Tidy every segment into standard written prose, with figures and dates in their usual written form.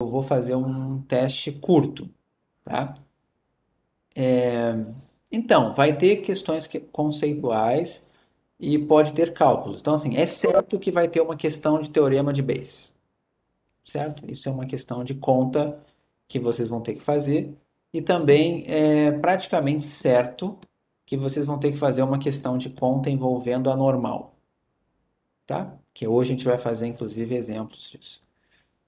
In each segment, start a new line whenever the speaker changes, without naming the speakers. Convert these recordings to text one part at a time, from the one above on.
eu vou fazer um teste curto, tá? Então, vai ter questões conceituais e pode ter cálculos. Então, assim, é certo que vai ter uma questão de teorema de Bayes, certo? Isso é uma questão de conta que vocês vão ter que fazer. E também é praticamente certo que vocês vão ter que fazer uma questão de conta envolvendo a normal, tá? Que hoje a gente vai fazer, inclusive, exemplos disso.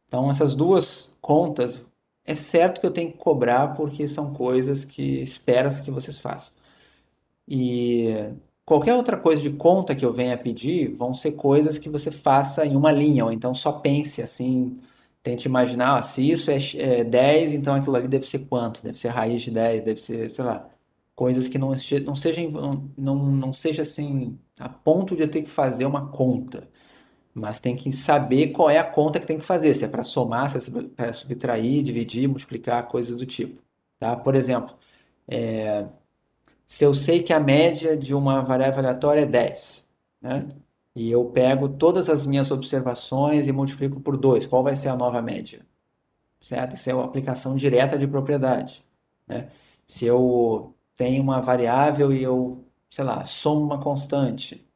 Então, essas duas contas, é certo que eu tenho que cobrar porque são coisas que espera-se que vocês façam. E qualquer outra coisa de conta que eu venha pedir vão ser coisas que você faça em uma linha, ou então só pense assim, tente imaginar, ah, se isso é 10, então aquilo ali deve ser quanto? Deve ser raiz de 10, deve ser, sei lá, coisas que não sejam, não seja assim, a ponto de eu ter que fazer uma conta, mas tem que saber qual é a conta que tem que fazer, se é para somar, se é para subtrair, dividir, multiplicar, coisas do tipo, tá? Por exemplo, se eu sei que a média de uma variável aleatória é 10, né? E eu pego todas as minhas observações e multiplico por 2, qual vai ser a nova média? Certo? Isso é uma aplicação direta de propriedade, né? Se eu tenho uma variável e eu, sei lá, somo uma constante,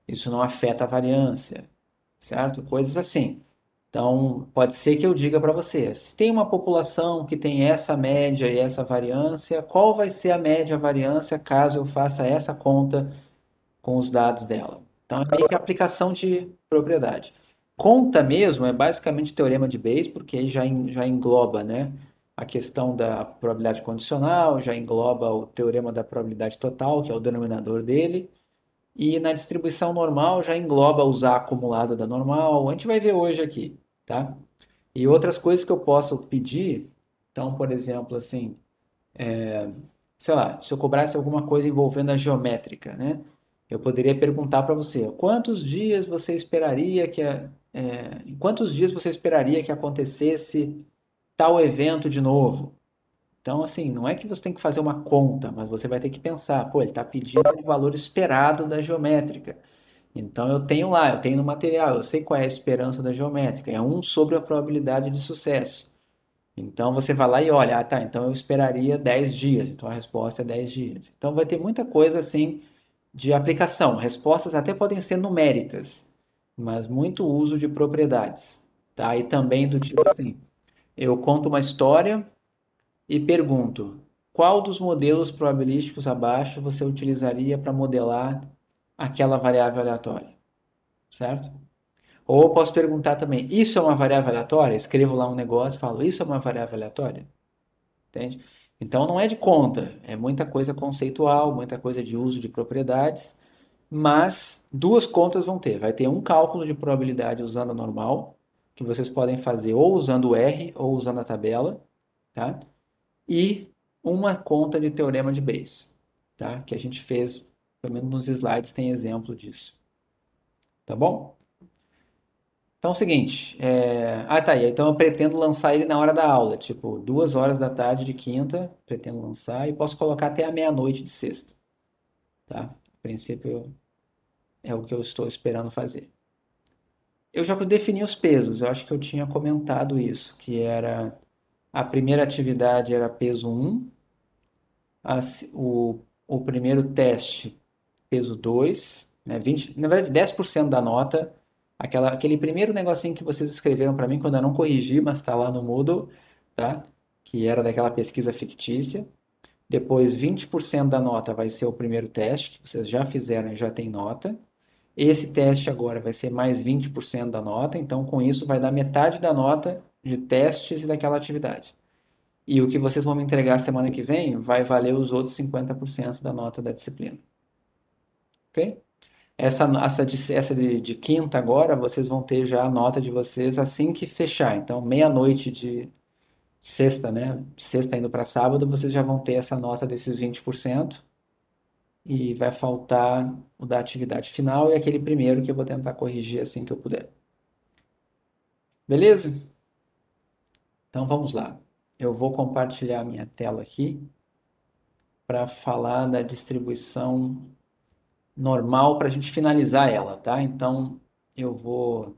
isso não afeta a variância, certo? Coisas assim. Então, pode ser que eu diga para você, se tem uma população que tem essa média e essa variância, qual vai ser a média variância caso eu faça essa conta com os dados dela? Então, é meio que aplicação de propriedade. Conta mesmo é basicamente teorema de Bayes, porque aí já engloba, né, a questão da probabilidade condicional, já engloba o teorema da probabilidade total, que é o denominador dele, e na distribuição normal já engloba usar a acumulada da normal. A gente vai ver hoje aqui, tá? E outras coisas que eu posso pedir, então, por exemplo, assim, sei lá, se eu cobrasse alguma coisa envolvendo a geométrica, né? Eu poderia perguntar para você, quantos dias você esperaria em quantos dias você esperaria que acontecesse tal evento de novo? Então, assim, não é que você tem que fazer uma conta, mas você vai ter que pensar, pô, ele está pedindo o valor esperado da geométrica. Então, eu tenho no material, eu sei qual é a esperança da geométrica, é um sobre a probabilidade de sucesso. Então você vai lá e olha, ah tá, então eu esperaria 10 dias, então a resposta é 10 dias. Então vai ter muita coisa assim de aplicação. Respostas até podem ser numéricas, mas muito uso de propriedades, tá? E também do tipo assim, eu conto uma história e pergunto, qual dos modelos probabilísticos abaixo você utilizaria para modelar aquela variável aleatória, certo? Ou eu posso perguntar também, isso é uma variável aleatória? Escrevo lá um negócio e falo, isso é uma variável aleatória? Entende? Então não é de conta, é muita coisa conceitual, muita coisa de uso de propriedades, mas duas contas vão ter. Vai ter um cálculo de probabilidade usando a normal, que vocês podem fazer ou usando o R ou usando a tabela, tá? E uma conta de teorema de Bayes, tá? Que a gente fez, pelo menos nos slides tem exemplo disso, tá bom? Então é o seguinte, ah tá, então eu pretendo lançar ele na hora da aula, tipo 2 horas da tarde de quinta, pretendo lançar e posso colocar até a meia-noite de sexta, tá? A princípio é o que eu estou esperando fazer. Eu já defini os pesos, eu acho que eu tinha comentado isso, que era a primeira atividade era peso 1, o primeiro teste peso 2, né, 20, na verdade 10% da nota, aquele primeiro negocinho que vocês escreveram para mim quando eu não corrigi, mas está lá no Moodle, tá? Que era daquela pesquisa fictícia. Depois 20% da nota vai ser o primeiro teste, que vocês já fizeram e já tem nota. Esse teste agora vai ser mais 20% da nota, então com isso vai dar metade da nota de testes e daquela atividade. E o que vocês vão me entregar semana que vem vai valer os outros 50% da nota da disciplina. Ok? Essa de quinta agora, vocês vão ter já a nota de vocês assim que fechar. Então, meia-noite de sexta, né? Sexta indo para sábado, vocês já vão ter essa nota desses 20% e vai faltar o da atividade final e aquele primeiro que eu vou tentar corrigir assim que eu puder. Beleza? Então vamos lá. Eu vou compartilhar a minha tela aqui para falar da distribuição normal para a gente finalizar ela, tá? Então eu vou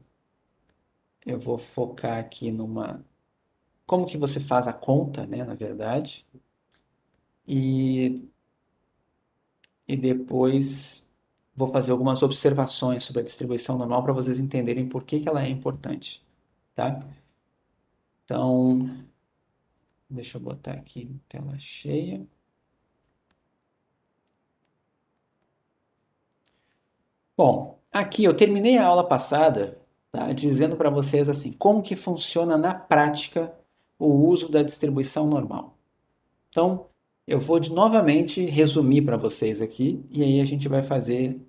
focar aqui numa como que você faz a conta, né, na verdade, e, e depois vou fazer algumas observações sobre a distribuição normal para vocês entenderem por que que ela é importante, tá? Então, deixa eu botar aqui em tela cheia. Bom, aqui eu terminei a aula passada, tá, dizendo para vocês assim, como que funciona na prática o uso da distribuição normal. Então, eu vou novamente resumir para vocês aqui e aí a gente vai fazer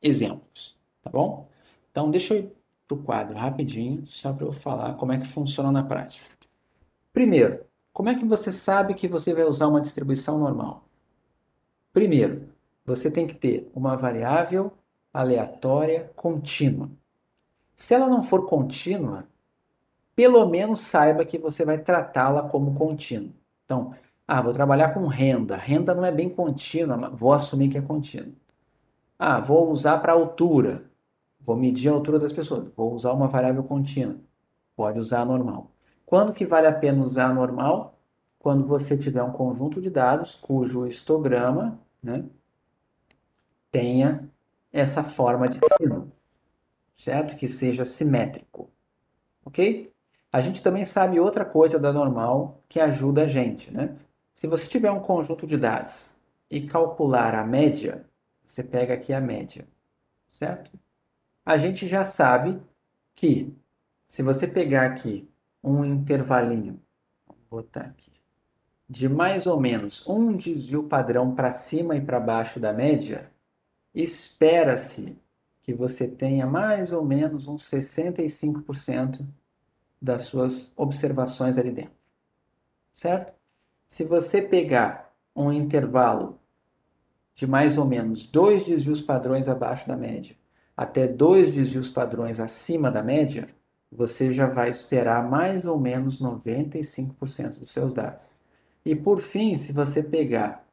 exemplos, tá bom? Então, deixa eu ir para o quadro rapidinho, só para eu falar como é que funciona na prática. Primeiro, como é que você sabe que você vai usar uma distribuição normal? Primeiro, você tem que ter uma variável aleatória contínua. Se ela não for contínua, pelo menos saiba que você vai tratá-la como contínua. Então, vou trabalhar com renda. Renda não é bem contínua, mas vou assumir que é contínua. Vou usar para altura. Vou medir a altura das pessoas. Vou usar uma variável contínua. Pode usar a normal. Quando que vale a pena usar a normal? Quando você tiver um conjunto de dados cujo histograma, né, tenha essa forma de sino, certo? Que seja simétrico, ok? A gente também sabe outra coisa da normal que ajuda a gente, né? Se você tiver um conjunto de dados e calcular a média, você pega aqui a média, certo? A gente já sabe que se você pegar aqui um intervalinho, vou botar aqui, de mais ou menos um desvio padrão para cima e para baixo da média, espera-se que você tenha mais ou menos uns 65% das suas observações ali dentro, certo? Se você pegar um intervalo de mais ou menos dois desvios padrões abaixo da média até dois desvios padrões acima da média, você já vai esperar mais ou menos 95% dos seus dados. E por fim, se você pegar,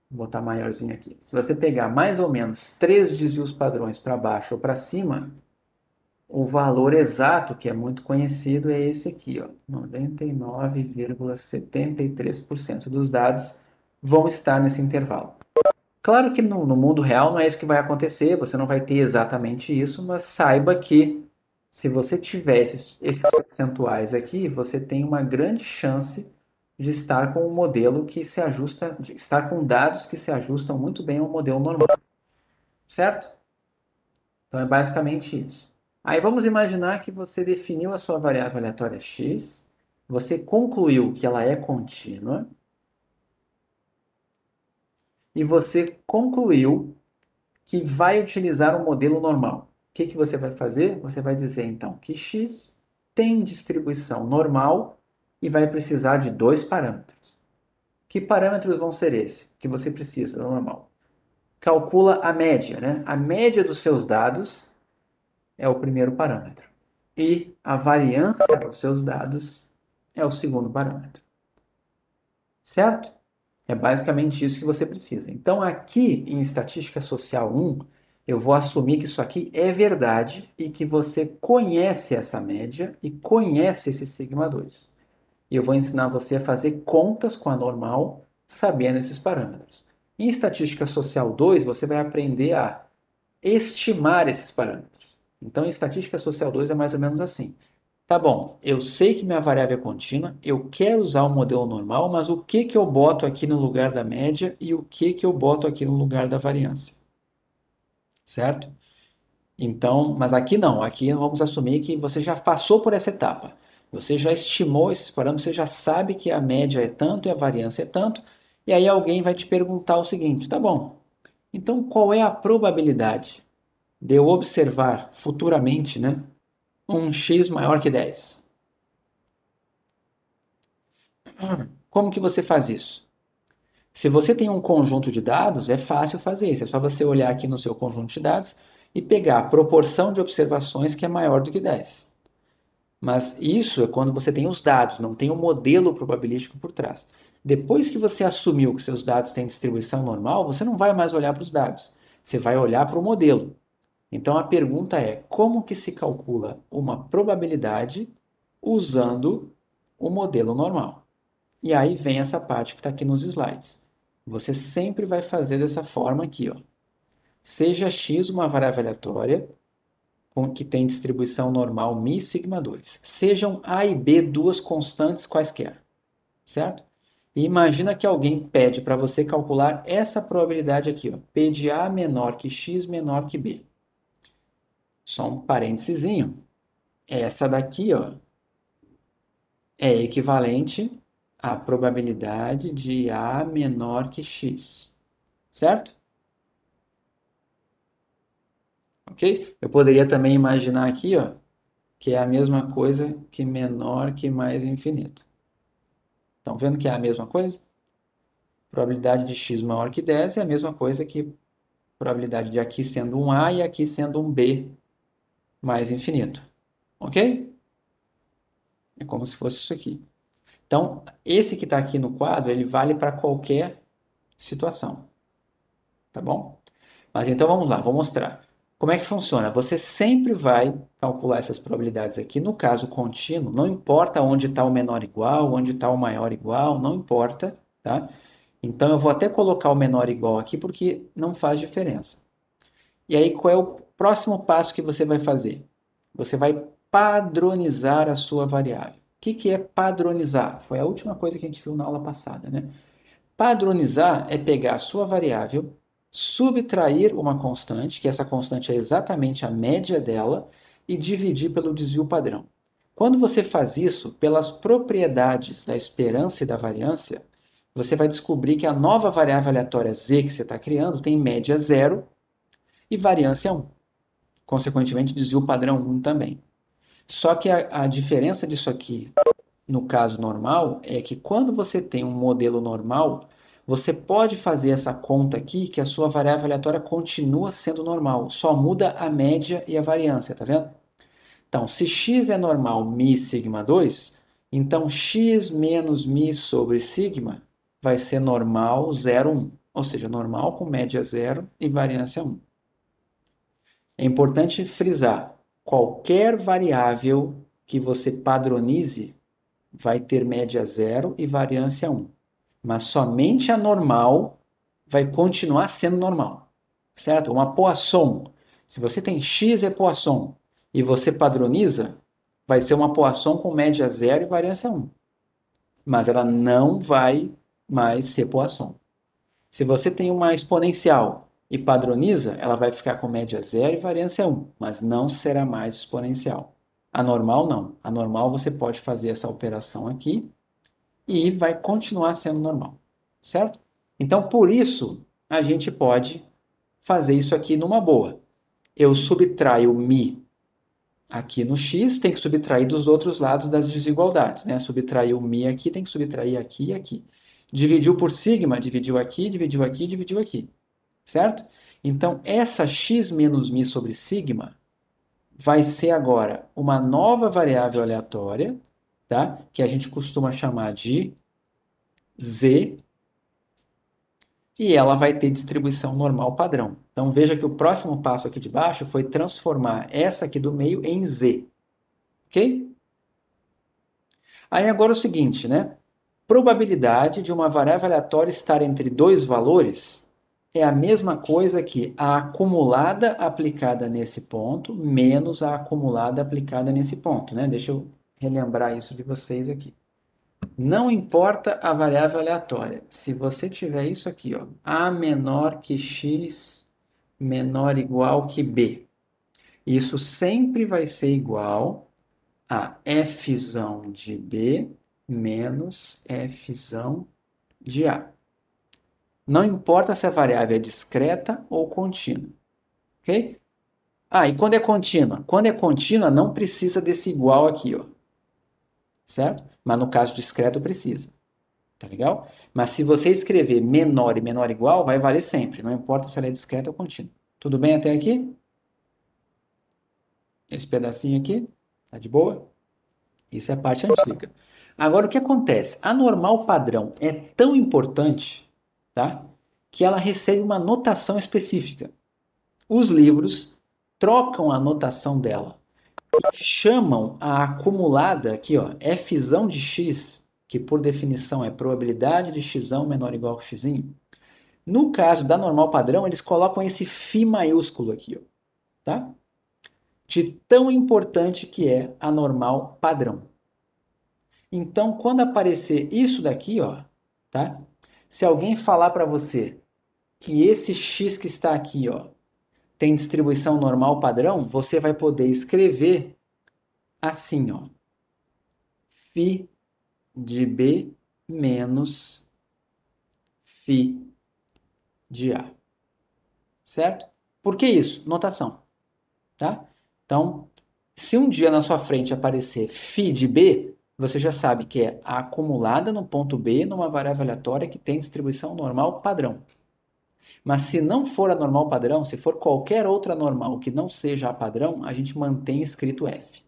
vou botar maiorzinho aqui, se você pegar mais ou menos três desvios padrões para baixo ou para cima, o valor exato, que é muito conhecido, é esse aqui, ó, 99,73% dos dados vão estar nesse intervalo. Claro que no mundo real não é isso que vai acontecer, você não vai ter exatamente isso, mas saiba que se você tiver esses percentuais aqui, você tem uma grande chance de estar com um modelo que se ajusta, de estar com dados que se ajustam muito bem ao modelo normal, certo? Então é basicamente isso. Aí vamos imaginar que você definiu a sua variável aleatória x, você concluiu que ela é contínua e você concluiu que vai utilizar um modelo normal. O que que você vai fazer? Você vai dizer então que x tem distribuição normal e vai precisar de dois parâmetros. Que parâmetros vão ser esses que você precisa do normal? Calcula a média, né? A média dos seus dados é o primeiro parâmetro. E a variância dos seus dados é o segundo parâmetro. Certo? É basicamente isso que você precisa. Então, aqui em Estatística Social 1, eu vou assumir que isso aqui é verdade e que você conhece essa média e conhece esse sigma 2. E eu vou ensinar você a fazer contas com a normal, sabendo esses parâmetros. Em Estatística Social 2, você vai aprender a estimar esses parâmetros. Então, em Estatística Social 2 é mais ou menos assim. Tá bom, eu sei que minha variável é contínua, eu quero usar o modelo normal, mas o que que eu boto aqui no lugar da média e o que que eu boto aqui no lugar da variância? Certo? Então, mas aqui não, aqui vamos assumir que você já passou por essa etapa. Você já estimou esses parâmetros, você já sabe que a média é tanto e a variância é tanto, e aí alguém vai te perguntar o seguinte, tá bom, então qual é a probabilidade de eu observar futuramente, né, um x maior que 10? Como que você faz isso? Se você tem um conjunto de dados, é fácil fazer isso. É só você olhar aqui no seu conjunto de dados e pegar a proporção de observações que é maior do que 10. Mas isso é quando você tem os dados, não tem o modelo probabilístico por trás. Depois que você assumiu que seus dados têm distribuição normal, você não vai mais olhar para os dados. Você vai olhar para o modelo. Então a pergunta é: como que se calcula uma probabilidade usando o modelo normal. E aí vem essa parte que está aqui nos slides. Você sempre vai fazer dessa forma aqui, ó. Seja x uma variável aleatória, que tem distribuição normal μ sigma 2. Sejam a e b duas constantes quaisquer, certo? E imagina que alguém pede para você calcular essa probabilidade aqui, ó, P de A menor que X menor que B. Só um parêntesezinho. Essa daqui, ó, é equivalente à probabilidade de A menor que X, certo? Ok? Eu poderia também imaginar aqui, ó, que é a mesma coisa que menor que mais infinito. Estão vendo que é a mesma coisa? Probabilidade de x maior que 10 é a mesma coisa que probabilidade de aqui sendo um A e aqui sendo um B mais infinito. Ok? É como se fosse isso aqui. Então, esse que está aqui no quadro, ele vale para qualquer situação. Tá bom? Mas então vamos lá, vou mostrar. Como é que funciona? Você sempre vai calcular essas probabilidades aqui. No caso contínuo, não importa onde está o menor igual, onde está o maior igual, não importa, tá? Então eu vou até colocar o menor igual aqui porque não faz diferença. E aí qual é o próximo passo que você vai fazer? Você vai padronizar a sua variável. O que é padronizar? Foi a última coisa que a gente viu na aula passada, né? Padronizar é pegar a sua variável, subtrair uma constante, que essa constante é exatamente a média dela, e dividir pelo desvio padrão. Quando você faz isso, pelas propriedades da esperança e da variância, você vai descobrir que a nova variável aleatória z que você está criando tem média zero e variância 1. Consequentemente, desvio padrão 1 também. Só que a diferença disso aqui, no caso normal, é que quando você tem um modelo normal, você pode fazer essa conta aqui que a sua variável aleatória continua sendo normal, só muda a média e a variância, tá vendo? Então, se x é normal μ sigma 2, então x menos μ sobre sigma vai ser normal 0, 1. Ou seja, normal com média 0 e variância 1. É importante frisar, qualquer variável que você padronize vai ter média 0 e variância 1. Mas somente a normal vai continuar sendo normal, certo? Uma Poisson. Se você tem x é Poisson e você padroniza, vai ser uma Poisson com média 0 e variância 1. Mas ela não vai mais ser Poisson. Se você tem uma exponencial e padroniza, ela vai ficar com média 0 e variância 1, mas não será mais exponencial. A normal não. A normal você pode fazer essa operação aqui e vai continuar sendo normal, certo? Então, por isso, a gente pode fazer isso aqui numa boa. Eu subtraio μ aqui no x, tem que subtrair dos outros lados das desigualdades, né? Subtraiu μ aqui, tem que subtrair aqui e aqui. Dividiu por sigma, dividiu aqui, dividiu aqui, dividiu aqui, certo? Então, essa x menos μ sobre sigma vai ser agora uma nova variável aleatória, tá? Que a gente costuma chamar de z, e ela vai ter distribuição normal padrão. Então veja que o próximo passo aqui de baixo foi transformar essa aqui do meio em z, ok? Aí agora o seguinte, né? Probabilidade de uma variável aleatória estar entre dois valores é a mesma coisa que a acumulada aplicada nesse ponto menos a acumulada aplicada nesse ponto, né? Deixa eu relembrar isso de vocês aqui. Não importa a variável aleatória. Se você tiver isso aqui, ó, A menor que X menor igual que B, isso sempre vai ser igual a f de B menos f de A. Não importa se a variável é discreta ou contínua, ok? Ah, e quando é contínua? Quando é contínua, não precisa desse igual aqui, ó, certo? Mas no caso discreto, precisa. Tá legal? Mas se você escrever menor e menor igual, vai valer sempre. Não importa se ela é discreta ou contínua. Tudo bem até aqui? Esse pedacinho aqui? Tá de boa? Isso é a parte antiga. Agora, o que acontece? A normal padrão é tão importante, tá? Que ela recebe uma notação específica. Os livros trocam a notação dela. chamam a acumulada aqui, ó, Fzão de x, que por definição é probabilidade de xão menor ou igual a x. No caso da normal padrão, eles colocam esse φ maiúsculo aqui, ó, tá? De tão importante que é a normal padrão. Então, quando aparecer isso daqui, ó, tá? Se alguém falar para você que esse x que está aqui, ó, tem distribuição normal padrão, você vai poder escrever assim, ó, φ de B menos φ de A, certo? Por que isso? Notação, tá? Então, se um dia na sua frente aparecer φ de B, você já sabe que é a acumulada no ponto B numa variável aleatória que tem distribuição normal padrão. Mas se não for a normal padrão, se for qualquer outra normal que não seja a padrão, a gente mantém escrito F.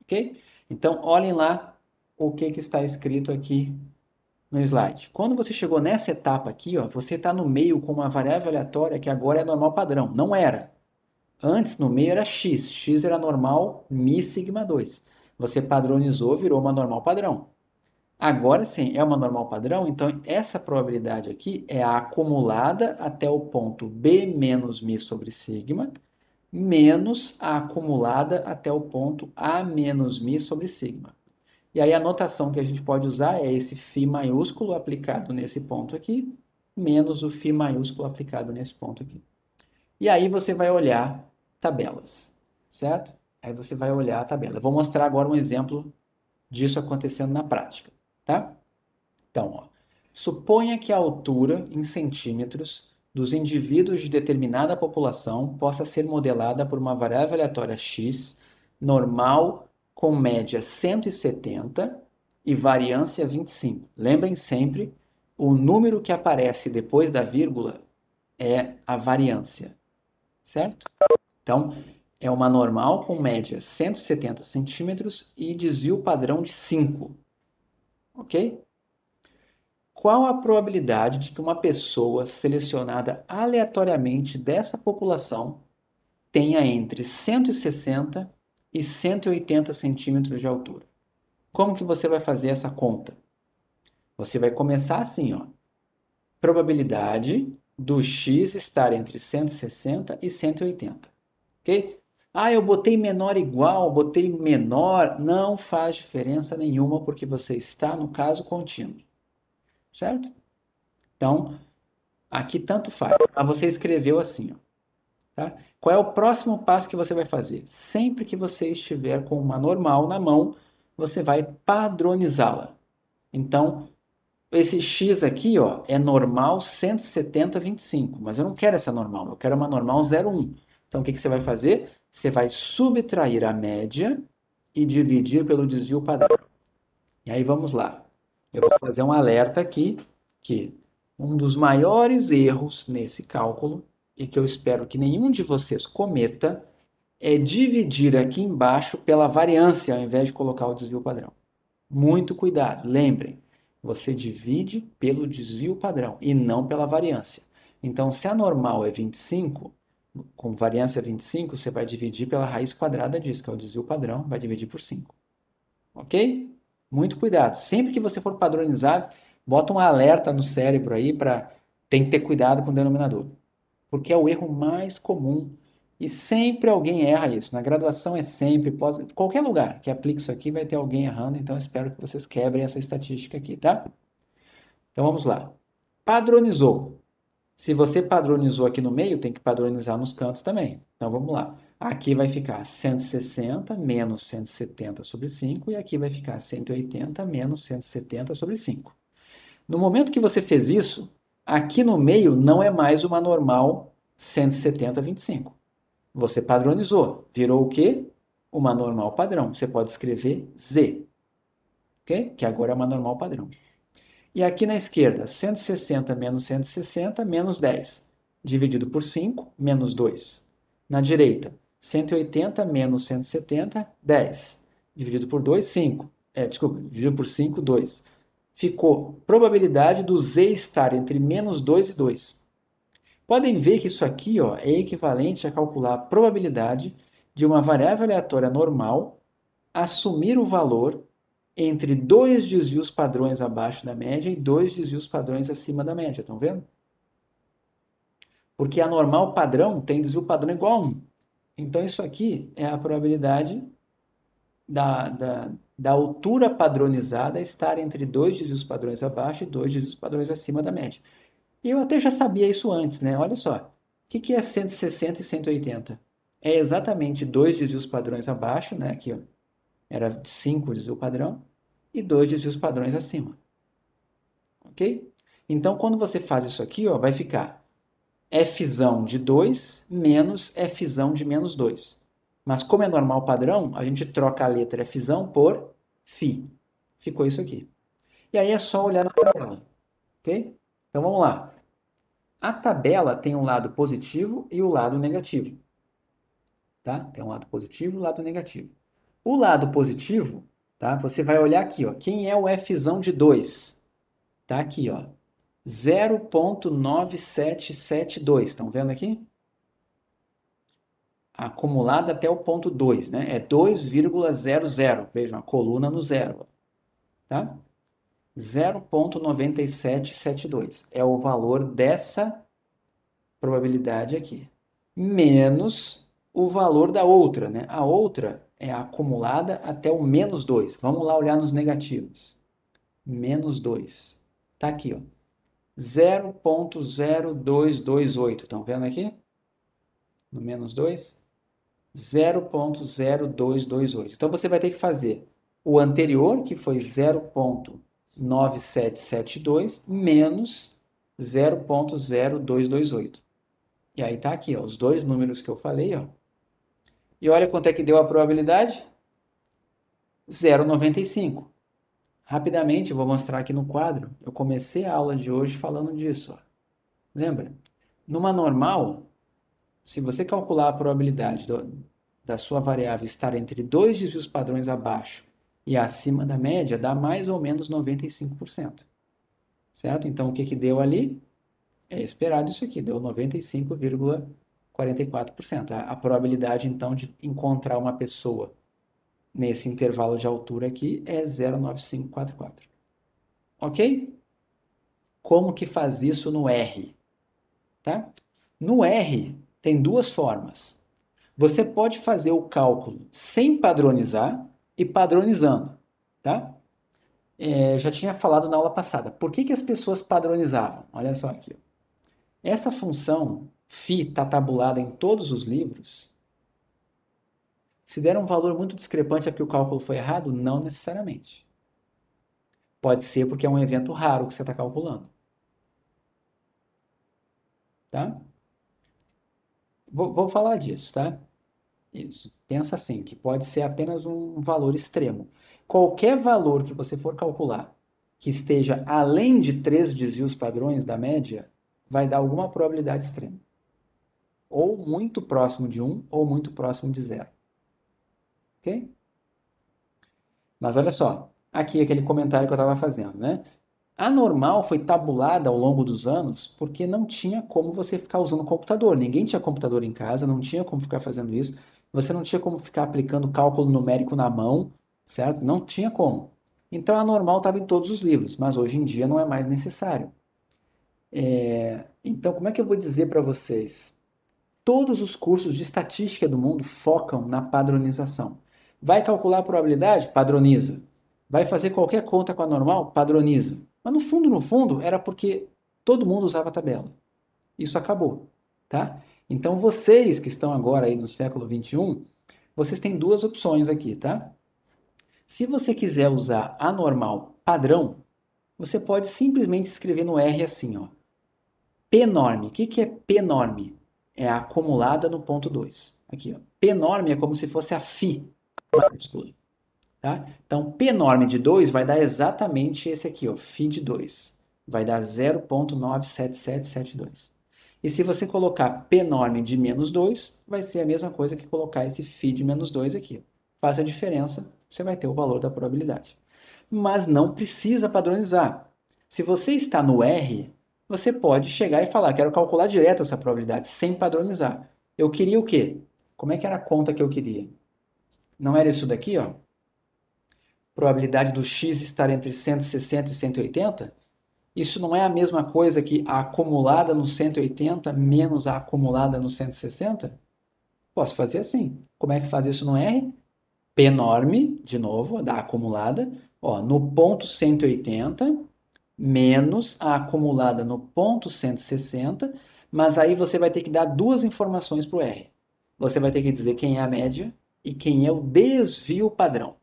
Ok? Então, olhem lá o que está escrito aqui no slide. Quando você chegou nessa etapa aqui, ó, você está no meio com uma variável aleatória que agora é normal padrão. Não era. Antes, no meio era x. X era normal mi sigma 2. Você padronizou, virou uma normal padrão. Agora sim, é uma normal padrão, então essa probabilidade aqui é a acumulada até o ponto b menos mi sobre sigma, menos a acumulada até o ponto a menos mi sobre sigma. E aí a notação que a gente pode usar é esse φ maiúsculo aplicado nesse ponto aqui, menos o φ maiúsculo aplicado nesse ponto aqui. E aí você vai olhar tabelas, certo? Aí você vai olhar a tabela. Eu vou mostrar agora um exemplo disso acontecendo na prática, tá? Então, ó, suponha que a altura em centímetros dos indivíduos de determinada população possa ser modelada por uma variável aleatória x, normal com média 170 e variância 25. Lembrem sempre, o número que aparece depois da vírgula é a variância, certo? Então, é uma normal com média 170 centímetros e desvio padrão de 5, ok? Qual a probabilidade de que uma pessoa selecionada aleatoriamente dessa população tenha entre 160 e 180 centímetros de altura? Como que você vai fazer essa conta? Você vai começar assim, ó. Probabilidade do x estar entre 160 e 180, ok? Ah, eu botei menor igual, botei menor, não faz diferença nenhuma porque você está no caso contínuo, certo? Então, aqui tanto faz. Mas você escreveu assim, ó, tá? Qual é o próximo passo que você vai fazer? Sempre que você estiver com uma normal na mão, você vai padronizá-la. Então, esse x aqui, ó, é normal 170/25, mas eu não quero essa normal, eu quero uma normal 0,1. Então, o que você vai fazer? Você vai subtrair a média e dividir pelo desvio padrão. E aí vamos lá. Eu vou fazer um alerta aqui que um dos maiores erros nesse cálculo, e que eu espero que nenhum de vocês cometa, é dividir aqui embaixo pela variância ao invés de colocar o desvio padrão. Muito cuidado, lembrem, você divide pelo desvio padrão e não pela variância. Então, se a normal é 25, com variância 25, você vai dividir pela raiz quadrada disso, que é o desvio padrão, vai dividir por 5. Ok? Muito cuidado. Sempre que você for padronizar, bota um alerta no cérebro aí para tem que ter cuidado com o denominador. Porque é o erro mais comum e sempre alguém erra isso. Na graduação é sempre, qualquer lugar que aplique isso aqui vai ter alguém errando, então espero que vocês quebrem essa estatística aqui, tá? Então vamos lá. Padronizou. Se você padronizou aqui no meio, tem que padronizar nos cantos também. Então vamos lá. Aqui vai ficar 160 menos 170 sobre 5 e aqui vai ficar 180 menos 170 sobre 5. No momento que você fez isso, aqui no meio não é mais uma normal 170/25. Você padronizou. Virou o quê? Uma normal padrão. Você pode escrever Z, ok? Que agora é uma normal padrão. E aqui na esquerda, 160 menos 160, menos 10. Dividido por 5, menos 2. Na direita, 180 menos 170, 10. Dividido por 2, 5. Desculpa, dividido por 5, 2. Ficou probabilidade do Z estar entre menos 2 e 2. Podem ver que isso aqui, ó, é equivalente a calcular a probabilidade de uma variável aleatória normal assumir o valor entre dois desvios padrões abaixo da média e dois desvios padrões acima da média. Estão vendo? Porque a normal padrão tem desvio padrão igual a 1. Então, isso aqui é a probabilidade da altura padronizada estar entre dois desvios padrões abaixo e dois desvios padrões acima da média. E eu até já sabia isso antes, né? Olha só. O que é 160 e 180? É exatamente dois desvios padrões abaixo, né? Aqui, ó, era 5 desvio padrão, e dois desvios padrões acima. Ok? Então, quando você faz isso aqui, ó, vai ficar Fzão de 2 menos Fzão de menos 2. Mas como é normal padrão, a gente troca a letra Fzão por Φ. Ficou isso aqui. E aí é só olhar na tabela. Ok? Então vamos lá. A tabela tem um lado positivo e o lado negativo. Tá? Tem um lado positivo e um lado negativo. O lado positivo, tá? Você vai olhar aqui, ó. Quem é o Fzão de 2? Tá aqui, ó. 0,9772. Estão vendo aqui? Acumulada até o ponto 2, né? É 2,00. Vejam, a coluna no zero. Tá? 0,9772 é o valor dessa probabilidade aqui. Menos o valor da outra, né? A outra é acumulada até o menos 2. Vamos lá olhar nos negativos. Menos 2. Tá aqui, ó. 0,0228. Estão vendo aqui? No menos 2. 0,0228. Então, você vai ter que fazer o anterior, que foi 0,9772, menos 0,0228. E aí tá aqui, ó, os dois números que eu falei, ó. E olha quanto é que deu a probabilidade? 0,95. Rapidamente, eu vou mostrar aqui no quadro. Eu comecei a aula de hoje falando disso, ó. Lembra? Numa normal, se você calcular a probabilidade da sua variável estar entre dois desvios padrões abaixo e acima da média, dá mais ou menos 95%. Certo? Então, o que deu ali? É esperado isso aqui, deu 95,44%. A probabilidade, então, de encontrar uma pessoa nesse intervalo de altura aqui é 0,9544. Ok? Como que faz isso no R? Tá? No R, tem duas formas. Você pode fazer o cálculo sem padronizar e padronizando, tá? Já tinha falado na aula passada. Por que as pessoas padronizavam? Olha só aqui. Essa função φ está tabulada em todos os livros. Se der um valor muito discrepante é porque o cálculo foi errado? Não necessariamente. Pode ser porque é um evento raro que você está calculando. Tá? Vou falar disso, tá? Isso. Pensa assim, que pode ser apenas um valor extremo. Qualquer valor que você for calcular que esteja além de 3 desvios padrões da média, vai dar alguma probabilidade extrema. Ou muito próximo de 1, ou muito próximo de 0. Ok? Mas olha só, aqui aquele comentário que eu estava fazendo, né? A normal foi tabulada ao longo dos anos porque não tinha como você ficar usando computador. Ninguém tinha computador em casa, não tinha como ficar fazendo isso. Você não tinha como ficar aplicando cálculo numérico na mão, certo? Não tinha como. Então a normal estava em todos os livros, mas hoje em dia não é mais necessário. Então, como é que eu vou dizer para vocês? Todos os cursos de estatística do mundo focam na padronização. Vai calcular a probabilidade? Padroniza. Vai fazer qualquer conta com a normal? Padroniza. Mas no fundo, era porque todo mundo usava a tabela. Isso acabou, tá? Então, vocês que estão agora aí no século XXI, vocês têm duas opções aqui, tá? Se você quiser usar a normal padrão, você pode simplesmente escrever no R assim, ó. P-norme. O que é P-norme? É a acumulada no ponto 2. Aqui, ó. P-norme é como se fosse a φ maiúscula. Tá? Então, P-norme de 2 vai dar exatamente esse aqui, ó, φ de 2. Vai dar 0,97772. E se você colocar P-norme de menos 2, vai ser a mesma coisa que colocar esse φ de menos 2 aqui. Faz a diferença, você vai ter o valor da probabilidade. Mas não precisa padronizar. Se você está no R, você pode chegar e falar, quero calcular direto essa probabilidade, sem padronizar. Eu queria o quê? Como é que era a conta que eu queria? Não era isso daqui, ó? Probabilidade do x estar entre 160 e 180? Isso não é a mesma coisa que a acumulada no 180 menos a acumulada no 160? Posso fazer assim. Como é que faz isso no R? P norme, de novo, da acumulada, ó, no ponto 180 menos a acumulada no ponto 160, mas aí você vai ter que dar duas informações para o R. Você vai ter que dizer quem é a média e quem é o desvio padrão.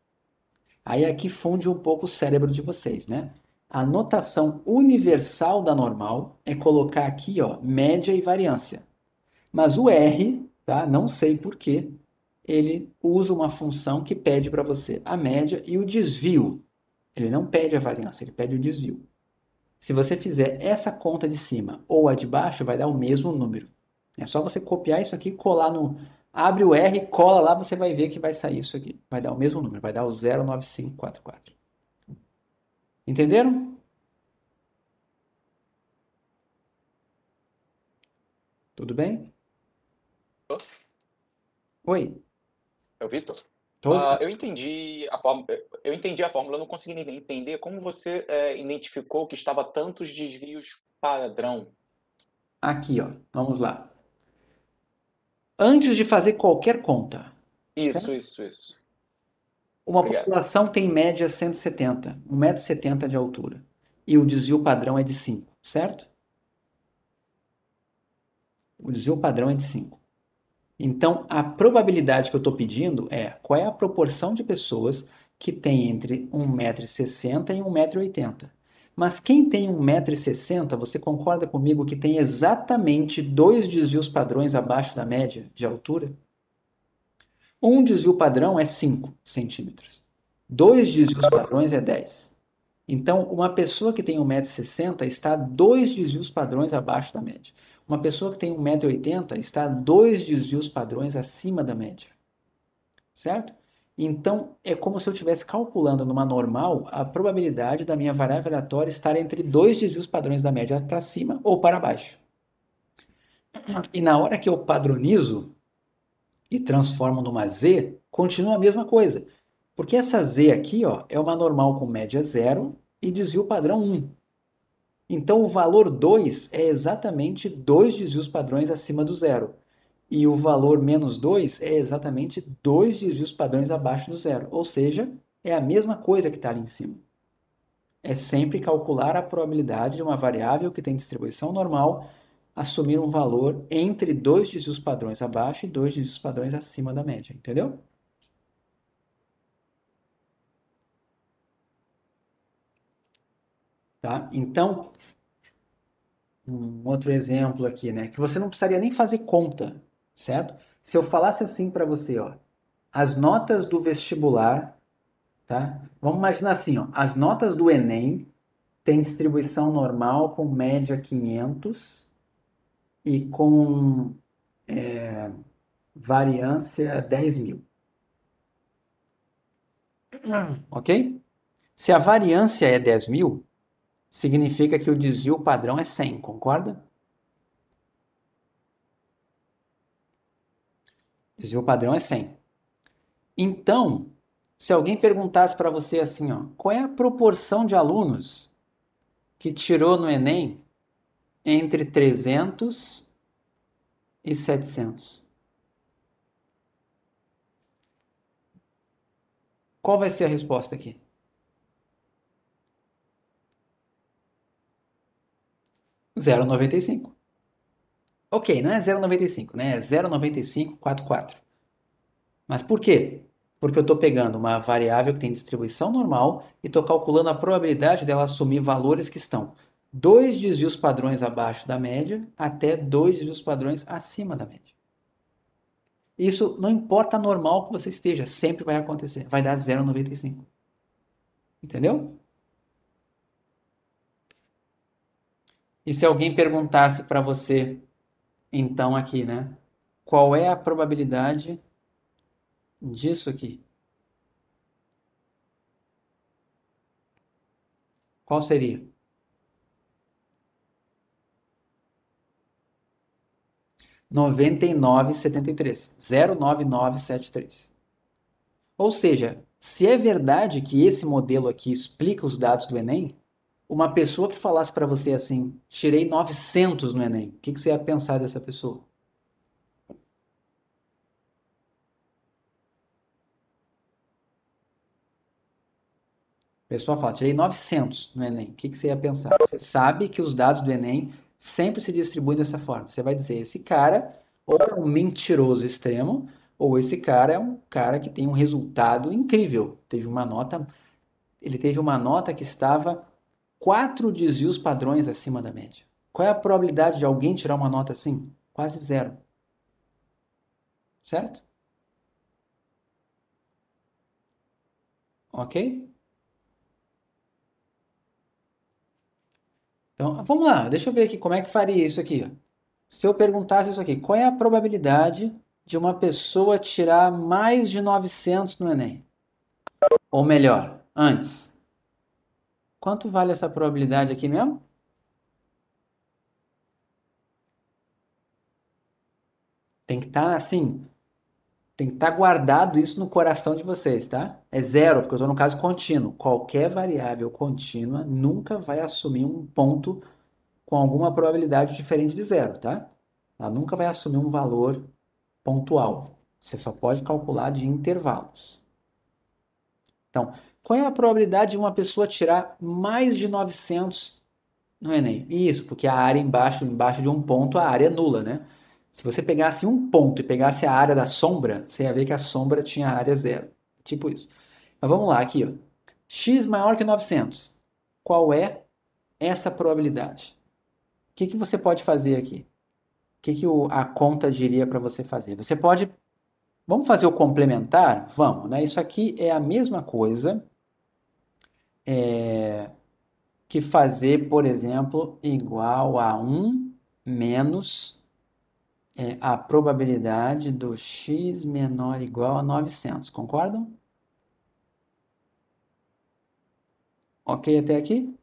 Aí aqui funde um pouco o cérebro de vocês, né? A notação universal da normal é colocar aqui, ó, média e variância. Mas o R, tá? Não sei por quê, ele usa uma função que pede para você a média e o desvio. Ele não pede a variância, ele pede o desvio. Se você fizer essa conta de cima ou a de baixo, vai dar o mesmo número. É só você copiar isso aqui, colar no. Abre o R, cola lá, você vai ver que vai sair isso aqui. Vai dar o mesmo número, vai dar o 09544. Entenderam? Tudo bem? Oi,
É o Vitor?
tô ouvindo.
Eu entendi a fórmula, eu não consegui entender como você identificou que estava tantos desvios padrão.
Aqui, ó. Vamos lá. Antes de fazer qualquer conta,
Isso,
certo?
isso, isso.
Uma
Obrigado.
população tem em média 170, 1,70 m de altura. E o desvio padrão é de 5, certo? O desvio padrão é de 5. Então, a probabilidade que eu estou pedindo é qual é a proporção de pessoas que tem entre 1,60 m e 1,80 m. Mas quem tem 1,60 m, você concorda comigo que tem exatamente dois desvios padrões abaixo da média de altura? Um desvio padrão é 5 centímetros. Dois desvios padrões é 10. Então, uma pessoa que tem 1,60 m está dois desvios padrões abaixo da média. Uma pessoa que tem 1,80 m está dois desvios padrões acima da média. Certo? Então, é como se eu estivesse calculando numa normal a probabilidade da minha variável aleatória estar entre dois desvios padrões da média para cima ou para baixo. E na hora que eu padronizo e transformo numa z, continua a mesma coisa. Porque essa z aqui, ó, é uma normal com média zero e desvio padrão 1. Então, o valor 2 é exatamente dois desvios padrões acima do zero. E o valor menos 2 é exatamente dois desvios padrões abaixo do zero. Ou seja, é a mesma coisa que está ali em cima. É sempre calcular a probabilidade de uma variável que tem distribuição normal assumir um valor entre dois desvios padrões abaixo e dois desvios padrões acima da média. Entendeu? Tá? Então, um outro exemplo aqui, né? Que você não precisaria nem fazer conta, certo? Se eu falasse assim para você, ó, as notas do vestibular, tá? Vamos imaginar assim, ó, as notas do Enem têm distribuição normal com média 500 e com variância 10.000, ok? Se a variância é 10.000, significa que o desvio padrão é 100, concorda? O desvio padrão é 100. Então, se alguém perguntasse para você assim, ó, qual é a proporção de alunos que tirou no Enem entre 300 e 700? Qual vai ser a resposta aqui? 0,95. Ok, não é 0,95, né? É 0,9544. Mas por quê? Porque eu estou pegando uma variável que tem distribuição normal e estou calculando a probabilidade dela assumir valores que estão dois desvios padrões abaixo da média até dois desvios padrões acima da média. Isso não importa a normal que você esteja, sempre vai acontecer. Vai dar 0,95. Entendeu? E se alguém perguntasse para você, então aqui, né? Qual é a probabilidade disso aqui? Qual seria? 99,73. 09973. Ou seja, se é verdade que esse modelo aqui explica os dados do Enem, uma pessoa que falasse para você assim, tirei 900 no Enem, o que você ia pensar dessa pessoa? A pessoa fala, tirei 900 no Enem, o que você ia pensar? Você sabe que os dados do Enem sempre se distribuem dessa forma. Você vai dizer, esse cara ou é um mentiroso extremo, ou esse cara é um cara que tem um resultado incrível. Ele teve uma nota que estava 4 desvios padrões acima da média. Qual é a probabilidade de alguém tirar uma nota assim? Quase zero. Certo? Ok? Então, vamos lá. Deixa eu ver aqui como é que faria isso aqui. Se eu perguntasse isso aqui, qual é a probabilidade de uma pessoa tirar mais de 900 no Enem? Ou melhor, antes, quanto vale essa probabilidade aqui mesmo? Tem que estar assim, tem que estar guardado isso no coração de vocês, tá? É zero, porque eu estou no caso contínuo. Qualquer variável contínua nunca vai assumir um ponto com alguma probabilidade diferente de zero, tá? Ela nunca vai assumir um valor pontual. Você só pode calcular de intervalos. Então, qual é a probabilidade de uma pessoa tirar mais de 900 no Enem? Isso, porque a área embaixo de um ponto, a área é nula, né? Se você pegasse um ponto e pegasse a área da sombra, você ia ver que a sombra tinha área zero. Tipo isso. Mas vamos lá, aqui, ó. X maior que 900. Qual é essa probabilidade? O que você pode fazer aqui? O que a conta diria para você fazer? Você pode. Vamos fazer o complementar? Vamos, né? Isso aqui é a mesma coisa que fazer, por exemplo, igual a 1 menos a probabilidade do x menor ou igual a 900. Concordam? Ok até aqui?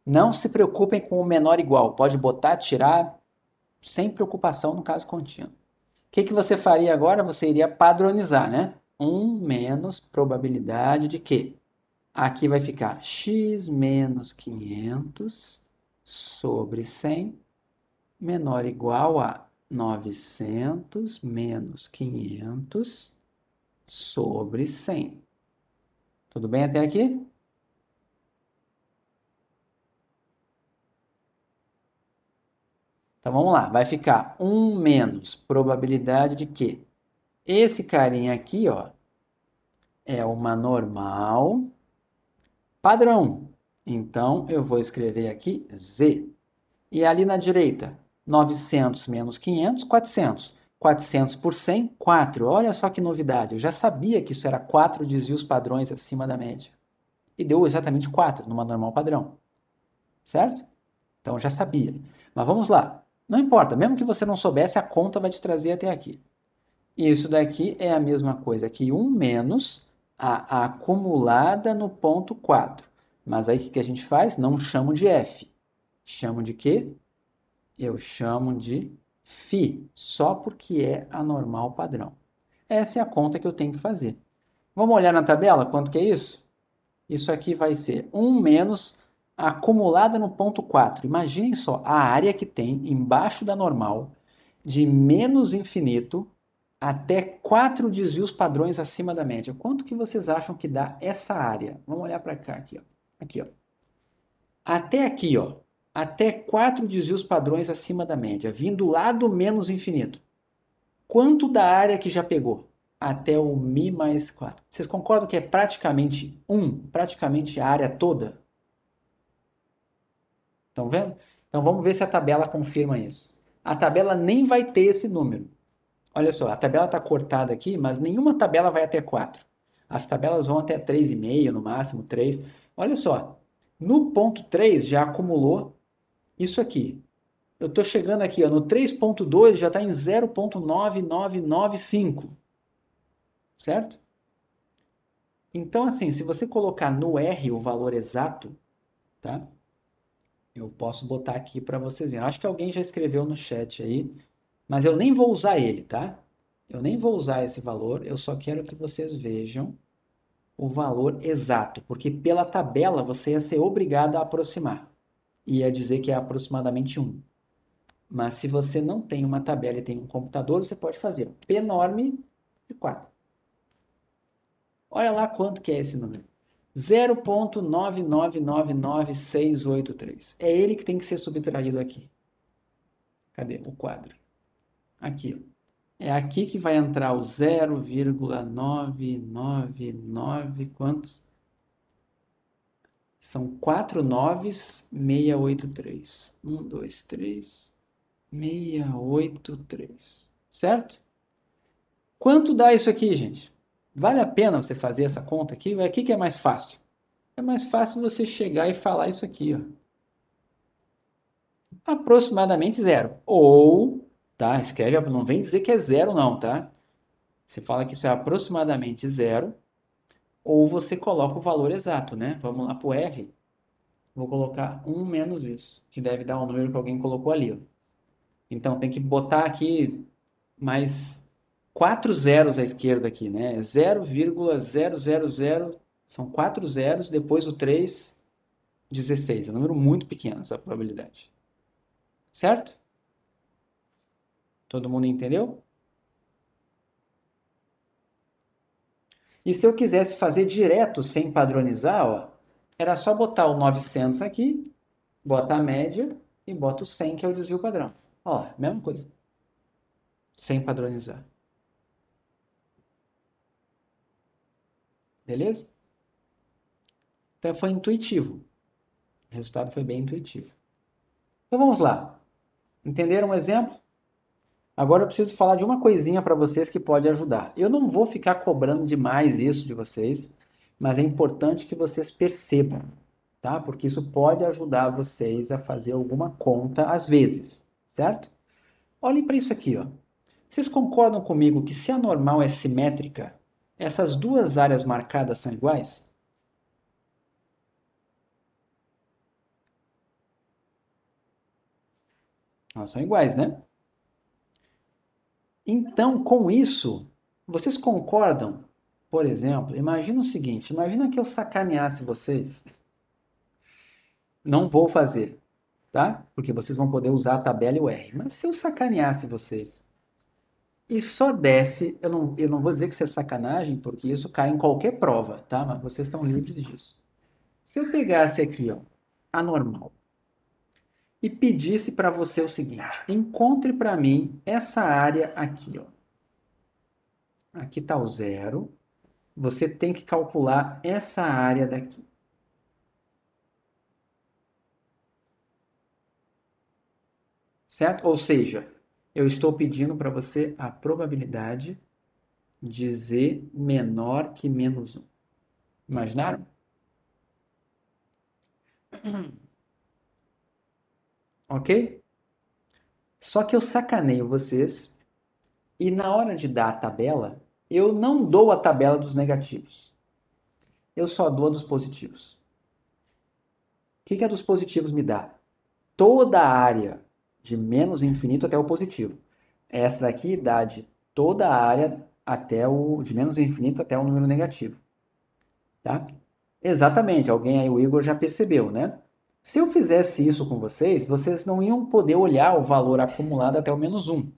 Não se preocupem com o menor igual. Pode botar, tirar, sem preocupação no caso contínuo. O que você faria agora? Você iria padronizar, né? 1 menos probabilidade de quê? Aqui vai ficar x menos 500 sobre 100 menor ou igual a 900 menos 500 sobre 100. Tudo bem até aqui? Então vamos lá, vai ficar 1 menos probabilidade de quê? Esse carinha aqui, ó, é uma normal padrão. Então eu vou escrever aqui Z. E ali na direita, 900 menos 500, 400. 400 por 100, 4. Olha só que novidade. Eu já sabia que isso era 4 desvios padrões acima da média. E deu exatamente 4 numa normal padrão. Certo? Então eu já sabia. Mas vamos lá. Não importa, mesmo que você não soubesse, a conta vai te trazer até aqui. Isso daqui é a mesma coisa que 1 menos a acumulada no ponto 4. Mas aí o que a gente faz? Não chamo de F. Chamo de quê? Eu chamo de φ, só porque é a normal padrão. Essa é a conta que eu tenho que fazer. Vamos olhar na tabela quanto que é isso? Isso aqui vai ser 1 menos a acumulada no ponto 4. Imaginem só a área que tem embaixo da normal de menos infinito até 4 desvios padrões acima da média. Quanto que vocês acham que dá essa área? Vamos olhar para cá, aqui, ó. Aqui, ó. Até aqui, ó. Até 4 desvios padrões acima da média, vindo lá do menos infinito. Quanto da área que já pegou? Até o mi mais 4. Vocês concordam que é praticamente 1? Praticamente a área toda? Estão vendo? Então vamos ver se a tabela confirma isso. A tabela nem vai ter esse número. Olha só, a tabela está cortada aqui, mas nenhuma tabela vai até 4. As tabelas vão até 3,5, no máximo 3. Olha só, no ponto 3 já acumulou isso aqui. Eu estou chegando aqui, ó, no 3.2 já está em 0.9995, certo? Então, assim, se você colocar no R o valor exato, tá? Eu posso botar aqui para vocês verem. Acho que alguém já escreveu no chat aí. Mas eu nem vou usar ele, tá? Eu nem vou usar esse valor, eu só quero que vocês vejam o valor exato, porque pela tabela você ia ser obrigado a aproximar. Ia dizer que é aproximadamente 1. Mas se você não tem uma tabela e tem um computador, você pode fazer P enorme de 4. Olha lá quanto que é esse número. 0,9999683. É ele que tem que ser subtraído aqui. Cadê o quadro? Aqui, ó. É aqui que vai entrar o 0,999, quantos? São 4 noves, 683. 1, 2, 3, 683. Certo? Quanto dá isso aqui, gente? Vale a pena você fazer essa conta aqui? O que é mais fácil? É mais fácil você chegar e falar isso aqui, ó. Aproximadamente zero. Ou, tá? Escreve, não vem dizer que é zero, não, tá? Você fala que isso é aproximadamente zero, ou você coloca o valor exato, né? Vamos lá para o R. Vou colocar 1 menos isso, que deve dar o número que alguém colocou ali, ó. Então, tem que botar aqui mais 4 zeros à esquerda aqui, né? 0,000, são 4 zeros, depois o 3, 16. É um número muito pequeno essa probabilidade. Certo? Todo mundo entendeu? E se eu quisesse fazer direto, sem padronizar, ó, era só botar o 900 aqui, bota a média e bota o 100, que é o desvio padrão. Ó, mesma coisa. Sem padronizar. Beleza? Então foi intuitivo. O resultado foi bem intuitivo. Então vamos lá. Entenderam um exemplo? Agora eu preciso falar de uma coisinha para vocês que pode ajudar. Eu não vou ficar cobrando demais isso de vocês, mas é importante que vocês percebam, tá? Porque isso pode ajudar vocês a fazer alguma conta às vezes, certo? Olhem para isso aqui, ó. Vocês concordam comigo que se a normal é simétrica, essas duas áreas marcadas são iguais? Elas são iguais, né? Então, com isso, vocês concordam? Por exemplo, imagina o seguinte, imagina que eu sacaneasse vocês. Não vou fazer, tá? Porque vocês vão poder usar a tabela e o R. Mas se eu sacaneasse vocês e só desse, eu não vou dizer que isso é sacanagem, porque isso cai em qualquer prova, tá? Mas vocês estão livres disso. Se eu pegasse aqui, ó, a normal, e pedisse para você o seguinte, encontre para mim essa área aqui, ó. Aqui está o zero. Você tem que calcular essa área daqui. Certo? Ou seja, eu estou pedindo para você a probabilidade de Z menor que menos 1. Imaginaram? Ok? Só que eu sacaneio vocês e na hora de dar a tabela, eu não dou a tabela dos negativos. Eu só dou a dos positivos. O que a dos positivos me dá? Toda a área de menos infinito até o positivo. Essa daqui dá de toda a área até o de menos infinito até o número negativo. Tá? Exatamente, alguém aí, o Igor, já percebeu, né? Se eu fizesse isso com vocês, vocês não iam poder olhar o valor acumulado até o menos 1.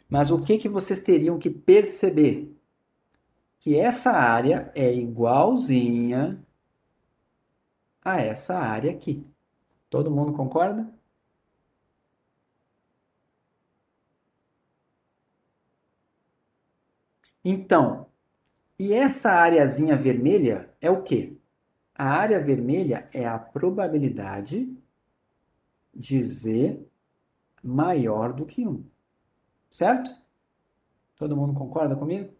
Mas o que vocês teriam que perceber? Que essa área é igualzinha a essa área aqui. Todo mundo concorda? Então, e essa areazinha vermelha é o quê? A área vermelha é a probabilidade de Z maior do que 1. Certo? Todo mundo concorda comigo?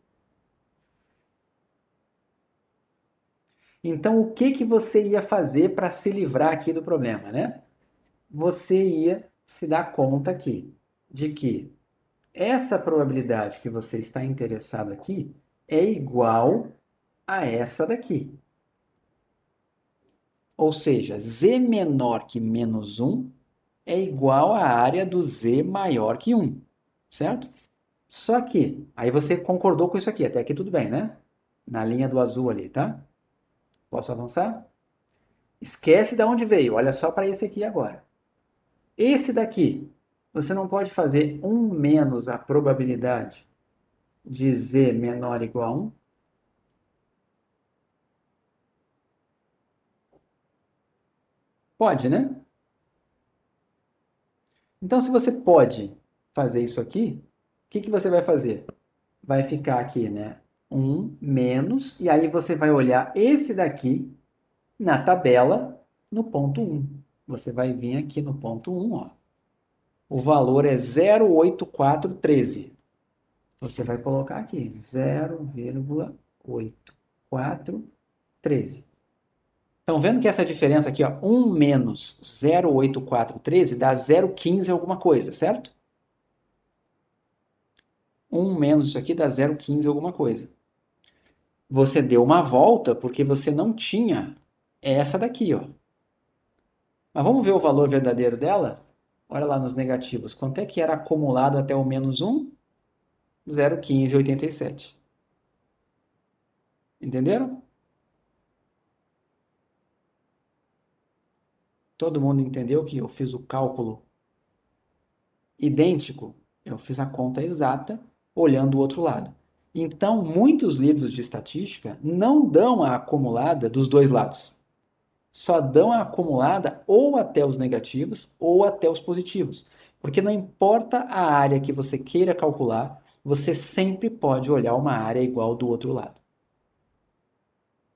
Então, o que você ia fazer para se livrar aqui do problema, né? Você ia se dar conta aqui de que essa probabilidade que você está interessado aqui é igual a essa daqui. Ou seja, Z menor que menos 1 é igual à área do Z maior que 1. certo? Só que, aí você concordou com isso aqui, até aqui tudo bem, né? Na linha do azul ali, tá? Posso avançar? Esquece de onde veio, olha só para esse aqui agora. Esse daqui, você não pode fazer 1 menos a probabilidade de z menor ou igual a 1? Pode, né? Então, se você pode fazer isso aqui, o que que você vai fazer? Vai ficar aqui, né? 1 menos, e aí você vai olhar esse daqui na tabela no ponto 1. Você vai vir aqui no ponto 1, ó. O valor é 0,8413. Você vai colocar aqui 0,8413. Estão vendo que essa diferença aqui, ó, 1 menos 0,8413 dá 0,15 alguma coisa, certo? 1 menos isso aqui dá 0,15 alguma coisa. Você deu uma volta porque você não tinha essa daqui, ó. Mas vamos ver o valor verdadeiro dela? Olha lá nos negativos. Quanto é que era acumulado até o menos 1? 0,1587. Entenderam? Todo mundo entendeu que eu fiz o cálculo idêntico? Eu fiz a conta exata olhando o outro lado. Então, muitos livros de estatística não dão a acumulada dos dois lados. Só dão a acumulada ou até os negativos ou até os positivos. Porque não importa a área que você queira calcular, você sempre pode olhar uma área igual do outro lado.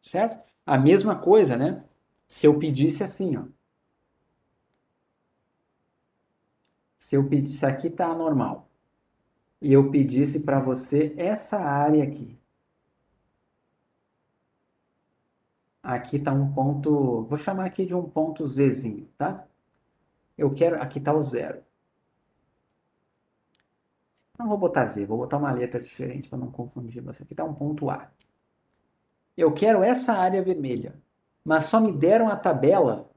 Certo? A mesma coisa, né? Se eu pedisse assim, ó. Se eu pedisse, aqui está anormal. E eu pedisse para você essa área aqui. Aqui está um ponto, vou chamar aqui de um ponto Zzinho, tá? Eu quero, aqui está o zero. Não vou botar Z, vou botar uma letra diferente para não confundir você. Aqui está um ponto A. Eu quero essa área vermelha, mas só me deram a tabela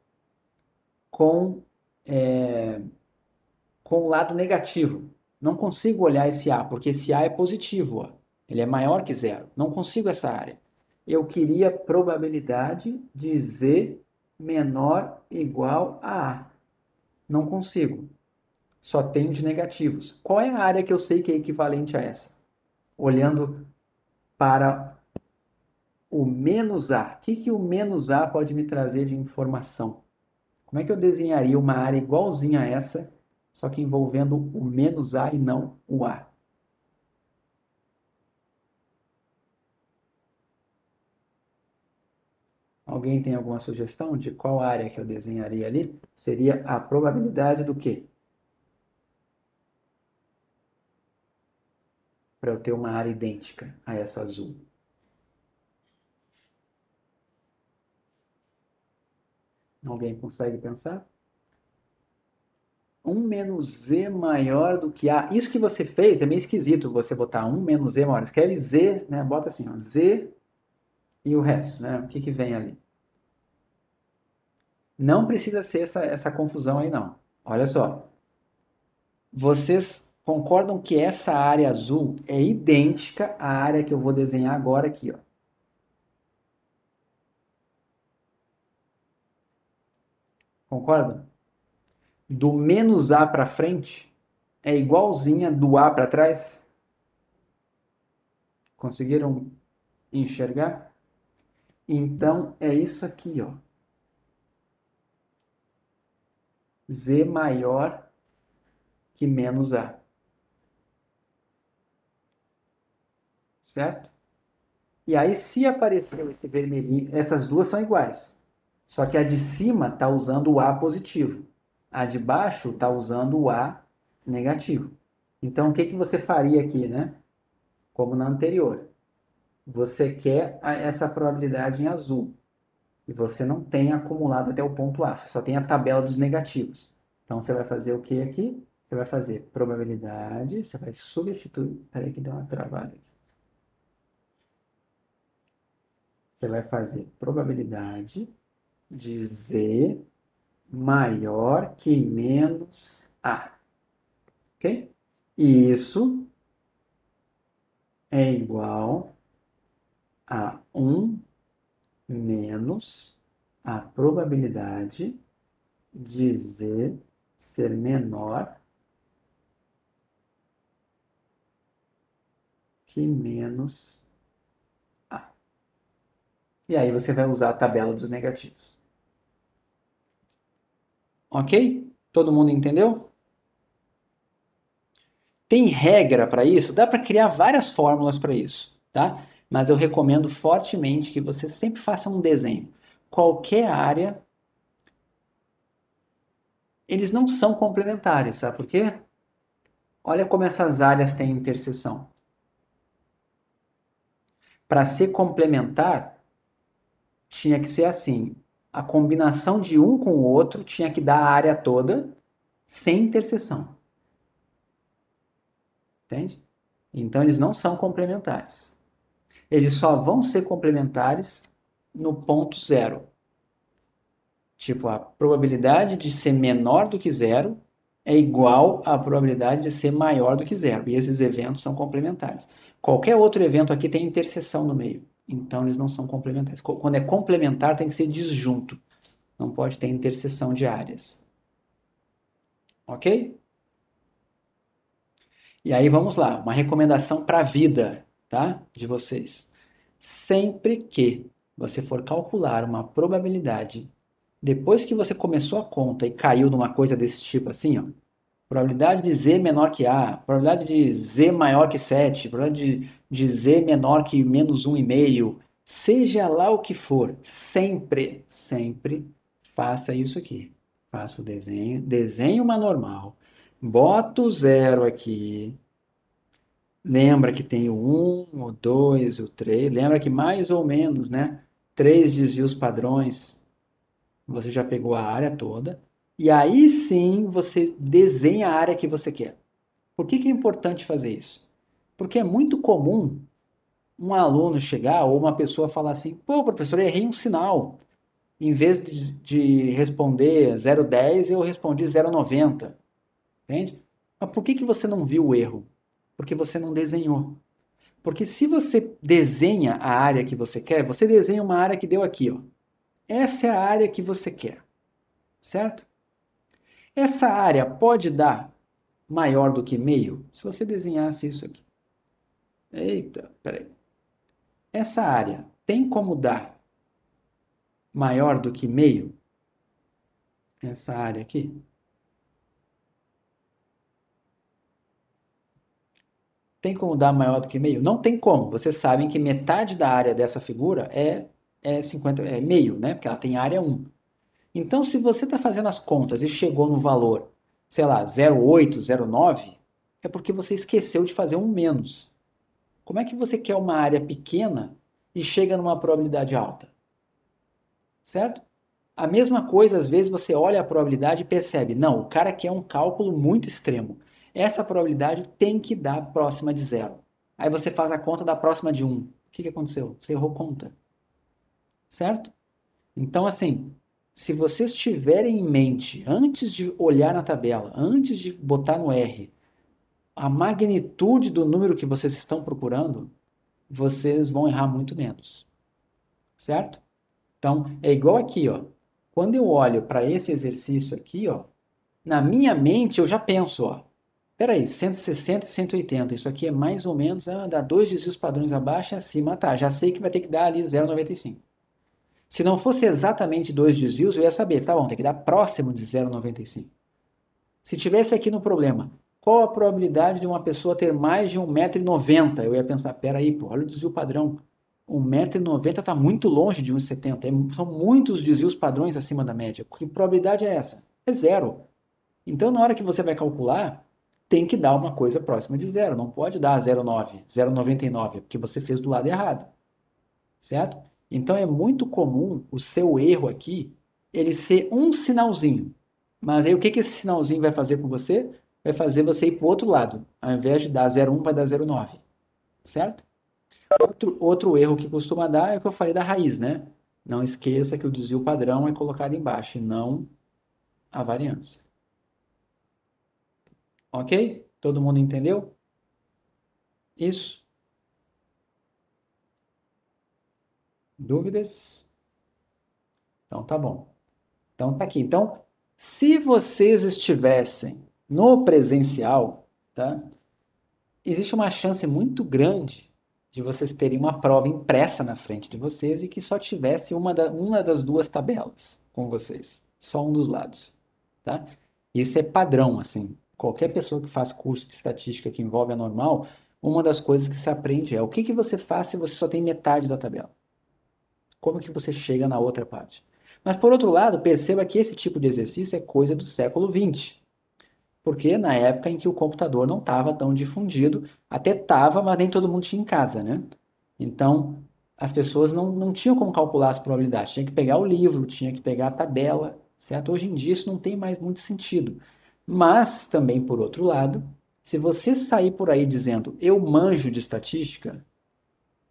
com, é, com o lado negativo. Não consigo olhar esse A, porque esse A é positivo, ó. Ele é maior que zero. Não consigo essa área. Eu queria probabilidade de Z menor igual a A. Não consigo. Só tenho de negativos. Qual é a área que eu sei que é equivalente a essa? Olhando para o menos A. O que o menos A pode me trazer de informação? Como é que eu desenharia uma área igualzinha a essa, só que envolvendo o menos A e não o A? Alguém tem alguma sugestão de qual área que eu desenharia ali? Seria a probabilidade do quê? Para eu ter uma área idêntica a essa azul. Alguém consegue pensar? 1 menos Z maior do que A. Isso que você fez é meio esquisito, você botar 1 menos Z maior. Você quer Z, né? Bota assim, ó, Z e o resto, né? O que que vem ali? Não precisa ser essa confusão aí, não. Olha só. Vocês concordam que essa área azul é idêntica à área que eu vou desenhar agora aqui, ó. Concordam? Do menos A para frente é igualzinha do A para trás? Conseguiram enxergar? Então é isso aqui, ó. Z maior que menos A. Certo? E aí, se apareceu esse vermelhinho, essas duas são iguais. Só que a de cima está usando o A positivo. A de baixo está usando o A negativo. Então, o que que você faria aqui, né? Como na anterior. Você quer essa probabilidade em azul. E você não tem acumulado até o ponto A. Você só tem a tabela dos negativos. Então, você vai fazer o que aqui? Você vai fazer probabilidade, você vai substituir. Peraí que deu uma travada aqui. Você vai fazer probabilidade de Z maior que menos A. Ok? Isso é igual a 1 menos a probabilidade de Z ser menor que menos A. E aí você vai usar a tabela dos negativos. Ok? Todo mundo entendeu? Tem regra para isso? Dá para criar várias fórmulas para isso, tá? Mas eu recomendo fortemente que você sempre faça um desenho. Qualquer área, eles não são complementares, sabe por quê? Olha como essas áreas têm interseção. Para ser complementar, tinha que ser assim. A combinação de um com o outro tinha que dar a área toda sem interseção. Entende? Então eles não são complementares. Eles só vão ser complementares no ponto zero. Tipo, a probabilidade de ser menor do que zero é igual à probabilidade de ser maior do que zero. E esses eventos são complementares. Qualquer outro evento aqui tem interseção no meio. Então eles não são complementares. Quando é complementar, tem que ser disjunto. Não pode ter interseção de áreas. Ok? E aí vamos lá, uma recomendação para a vida, tá? De vocês. Sempre que você for calcular uma probabilidade, depois que você começou a conta e caiu numa coisa desse tipo assim, ó, probabilidade de Z menor que A, probabilidade de Z maior que 7, probabilidade de Z menor que menos 1,5, seja lá o que for, sempre faça isso aqui. Faça o desenho, desenhe uma normal, bota o zero aqui, lembra que tem o 1, o 2, o 3, lembra que mais ou menos, né? 3 desvios padrões, você já pegou a área toda, e aí sim você desenha a área que você quer. Por que é importante fazer isso? Porque é muito comum um aluno chegar ou uma pessoa falar assim: pô, professor, eu errei um sinal. Em vez de responder 0,10, eu respondi 0,90. Entende? Mas por que você não viu o erro? Porque você não desenhou. Porque se você desenha a área que você quer, você desenha uma área que deu aqui, ó. Essa é a área que você quer, certo? Essa área pode dar maior do que meio? Se você desenhasse isso aqui. Eita, peraí. Essa área tem como dar maior do que meio? Essa área aqui? Tem como dar maior do que meio? Não tem como. Vocês sabem que metade da área dessa figura é 50, é meio, né? Porque ela tem área 1. Então, se você está fazendo as contas e chegou no valor, sei lá, 0,8, 0,9, é porque você esqueceu de fazer um menos. Como é que você quer uma área pequena e chega numa probabilidade alta? Certo? A mesma coisa, às vezes, você olha a probabilidade e percebe, não, o cara quer um cálculo muito extremo. Essa probabilidade tem que dar próxima de zero. Aí você faz a conta da próxima de 1. O que aconteceu? Você errou conta. Certo? Então, assim, se vocês tiverem em mente, antes de olhar na tabela, antes de botar no R, a magnitude do número que vocês estão procurando, vocês vão errar muito menos. Certo? Então, é igual aqui, ó. Quando eu olho para esse exercício aqui, ó, na minha mente eu já penso, ó, peraí, 160 e 180, isso aqui é mais ou menos, dá 2 desvios padrões abaixo e acima, tá, já sei que vai ter que dar ali 0,95. Se não fosse exatamente 2 desvios, eu ia saber, tá bom, tem que dar próximo de 0,95. Se tivesse aqui no problema, qual a probabilidade de uma pessoa ter mais de 1,90 m? Eu ia pensar, peraí, pô, olha o desvio padrão. 1,90 m está muito longe de 1,70 m. São muitos desvios padrões acima da média. Que probabilidade é essa? É zero. Então, na hora que você vai calcular, tem que dar uma coisa próxima de zero. Não pode dar 0,9, 0,99, porque você fez do lado errado. Certo? Então, é muito comum o seu erro aqui, ele ser um sinalzinho. Mas aí o que esse sinalzinho vai fazer com você? Vai fazer você ir para o outro lado. Ao invés de dar 0,1, vai dar 0,9. Certo? Outro erro que costuma dar é o que eu falei da raiz, né? Não esqueça que o desvio padrão é colocado embaixo e não a variância. Ok? Todo mundo entendeu? Isso? Dúvidas? Então tá bom. Então tá aqui. Então, se vocês estivessem no presencial, tá? Existe uma chance muito grande de vocês terem uma prova impressa na frente de vocês e que só tivesse uma das duas tabelas com vocês, só um dos lados, tá? Isso é padrão, assim. Qualquer pessoa que faz curso de estatística que envolve a normal, uma das coisas que se aprende é o que que você faz se você só tem metade da tabela? Como que você chega na outra parte? Mas, por outro lado, perceba que esse tipo de exercício é coisa do século XX, porque na época em que o computador não estava tão difundido, até estava, mas nem todo mundo tinha em casa, né? Então, as pessoas não tinham como calcular as probabilidades, tinha que pegar o livro, tinha que pegar a tabela, certo? Hoje em dia isso não tem mais muito sentido. Mas, também por outro lado, se você sair por aí dizendo eu manjo de estatística,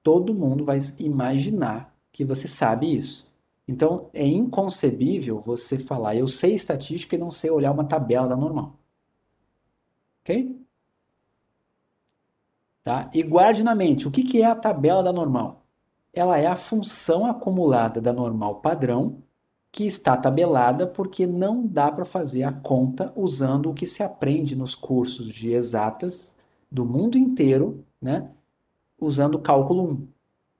todo mundo vai imaginar que você sabe isso. Então, é inconcebível você falar eu sei estatística e não sei olhar uma tabela da normal. Ok? Tá? E guarde na mente, o que que é a tabela da normal? Ela é a função acumulada da normal padrão que está tabelada porque não dá para fazer a conta usando o que se aprende nos cursos de exatas do mundo inteiro, né? Usando o cálculo 1.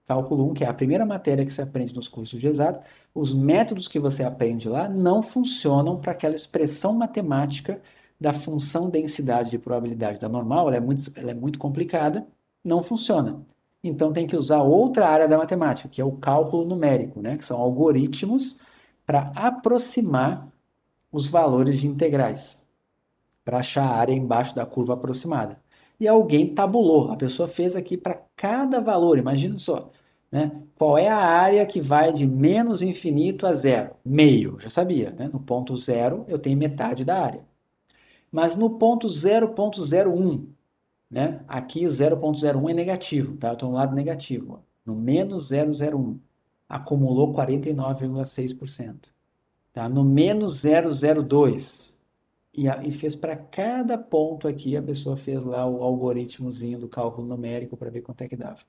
Cálculo 1, que é a primeira matéria que se aprende nos cursos de exatas, os métodos que você aprende lá não funcionam para aquela expressão matemática da função densidade de probabilidade da normal, ela é muito complicada, não funciona. Então tem que usar outra área da matemática, que é o cálculo numérico, né? Que são algoritmos para aproximar os valores de integrais, para achar a área embaixo da curva aproximada. E alguém tabulou, a pessoa fez aqui para cada valor, imagina só, né? Qual é a área que vai de menos infinito a zero? Meio, já sabia, né? No ponto zero eu tenho metade da área. Mas no ponto 0,01, né? Aqui o 0,01 é negativo, tá? Eu estou no lado negativo. Ó. No menos 0,01, acumulou 49,6%. Tá? No menos 0,02, e fez para cada ponto aqui, a pessoa fez lá o algoritmozinho do cálculo numérico para ver quanto é que dava.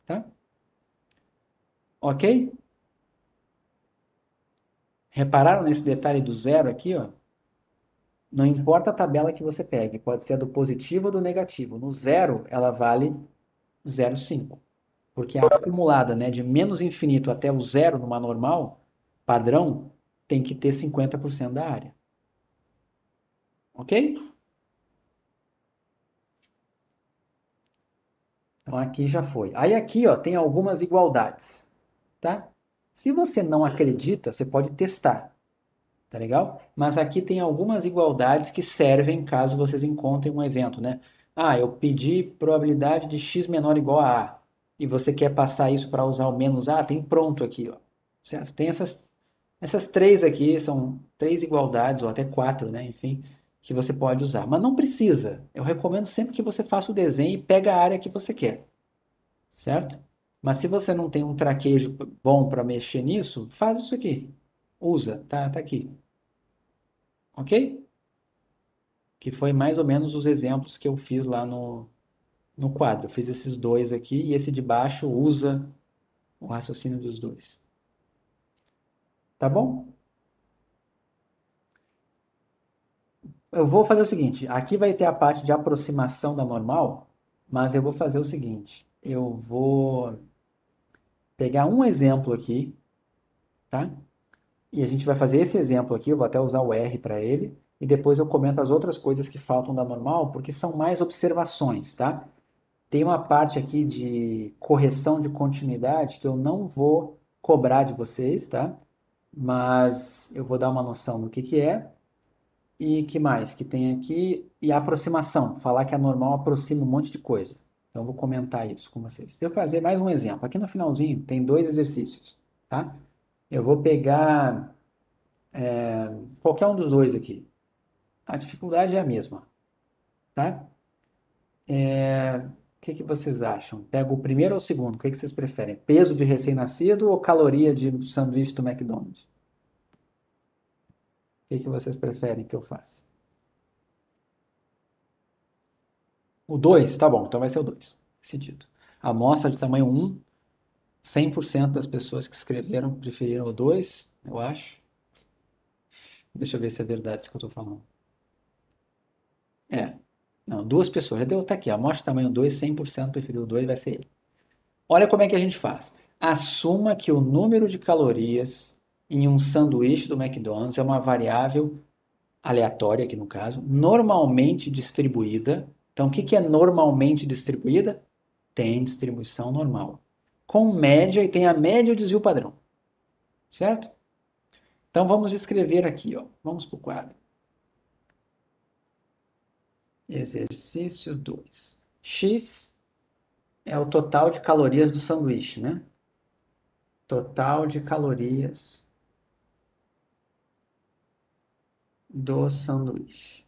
Tá? Ok? Repararam nesse detalhe do zero aqui, ó? Não importa a tabela que você pegue, pode ser a do positivo ou do negativo. No zero, ela vale 0,5. Porque a acumulada, né, de menos infinito até o zero numa normal, padrão, tem que ter 50% da área. Ok? Então aqui já foi. Aí aqui, ó, tem algumas igualdades, tá? Se você não acredita, você pode testar, tá legal? Mas aqui tem algumas igualdades que servem caso vocês encontrem um evento, né? Ah, eu pedi probabilidade de x menor ou igual a A, e você quer passar isso para usar o menos A, tem pronto aqui, ó. Certo? Tem essas três aqui, são três igualdades, ou até quatro, né? Enfim, que você pode usar. Mas não precisa. Eu recomendo sempre que você faça o desenho e pega a área que você quer, certo? Mas se você não tem um traquejo bom para mexer nisso, faz isso aqui. Usa, tá aqui. Ok? Que foi mais ou menos os exemplos que eu fiz lá no quadro. Eu fiz esses dois aqui e esse de baixo usa o raciocínio dos dois. Tá bom? Eu vou fazer o seguinte: aqui vai ter a parte de aproximação da normal, mas eu vou fazer o seguinte: eu vou pegar um exemplo aqui, tá? E a gente vai fazer esse exemplo aqui, eu vou até usar o R para ele, e depois eu comento as outras coisas que faltam da normal, porque são mais observações, tá? Tem uma parte aqui de correção de continuidade que eu não vou cobrar de vocês, tá? Mas eu vou dar uma noção do que é. E que mais que tem aqui? E a aproximação, falar que a normal aproxima um monte de coisa. Então eu vou comentar isso com vocês. Eu vou fazer mais um exemplo. Aqui no finalzinho tem dois exercícios, tá? Eu vou pegar qualquer um dos dois aqui. A dificuldade é a mesma, tá? O que que vocês acham? Pega o primeiro ou o segundo? O que que vocês preferem? Peso de recém-nascido ou caloria de sanduíche do McDonald's? O que que vocês preferem que eu faça? O 2, tá bom, então vai ser o 2. Decidido. Amostra de tamanho 1, 100% das pessoas que escreveram preferiram o 2, eu acho. Deixa eu ver se é verdade isso que eu estou falando. É. Não, duas pessoas. Já deu, tá aqui. Amostra de tamanho 2, 100% preferiu o 2, vai ser ele. Olha como é que a gente faz. Assuma que o número de calorias em um sanduíche do McDonald's é uma variável aleatória, aqui no caso, normalmente distribuída. Então, o que é normalmente distribuída? Tem distribuição normal. Com média, e tem a média e o desvio padrão. Certo? Então, vamos escrever aqui. Ó. Vamos para o quadro. Exercício 2. X é o total de calorias do sanduíche, né? Total de calorias do sanduíche.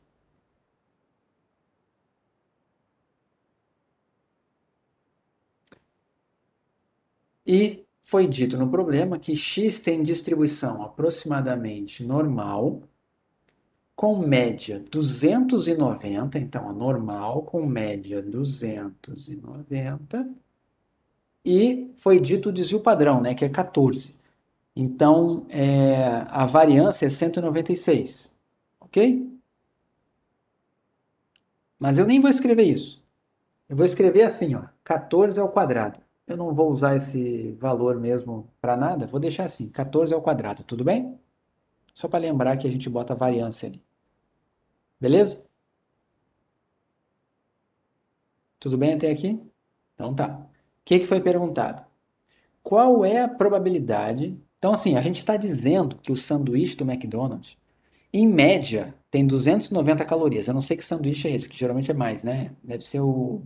E foi dito no problema que X tem distribuição aproximadamente normal, com média 290, então a normal com média 290, e foi dito o desvio padrão, né, que é 14. Então, a variância é 196, ok? Mas eu nem vou escrever isso. Eu vou escrever assim, ó, 14 ao quadrado. Eu não vou usar esse valor mesmo para nada, vou deixar assim, 14 ao quadrado, tudo bem? Só para lembrar que a gente bota a variância ali. Beleza? Tudo bem até aqui? Então tá. O que foi perguntado? Qual é a probabilidade? Então, assim, a gente está dizendo que o sanduíche do McDonald's, em média, tem 290 calorias. Eu não sei que sanduíche é esse, que geralmente é mais, né? Deve ser o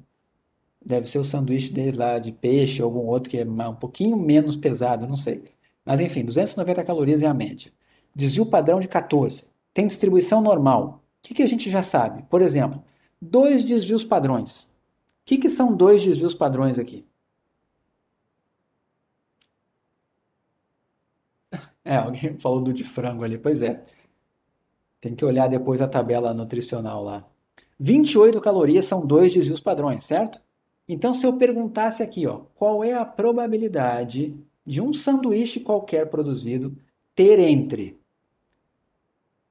sanduíche deles lá de peixe ou algum outro que é um pouquinho menos pesado, não sei. Mas enfim, 290 calorias é a média. Desvio padrão de 14. Tem distribuição normal. O que a gente já sabe? Por exemplo, dois desvios padrões. O que são dois desvios padrões aqui? Alguém falou do de frango ali. Pois é. Tem que olhar depois a tabela nutricional lá. 28 calorias são dois desvios padrões, certo? Então, se eu perguntasse aqui, ó, qual é a probabilidade de um sanduíche qualquer produzido ter entre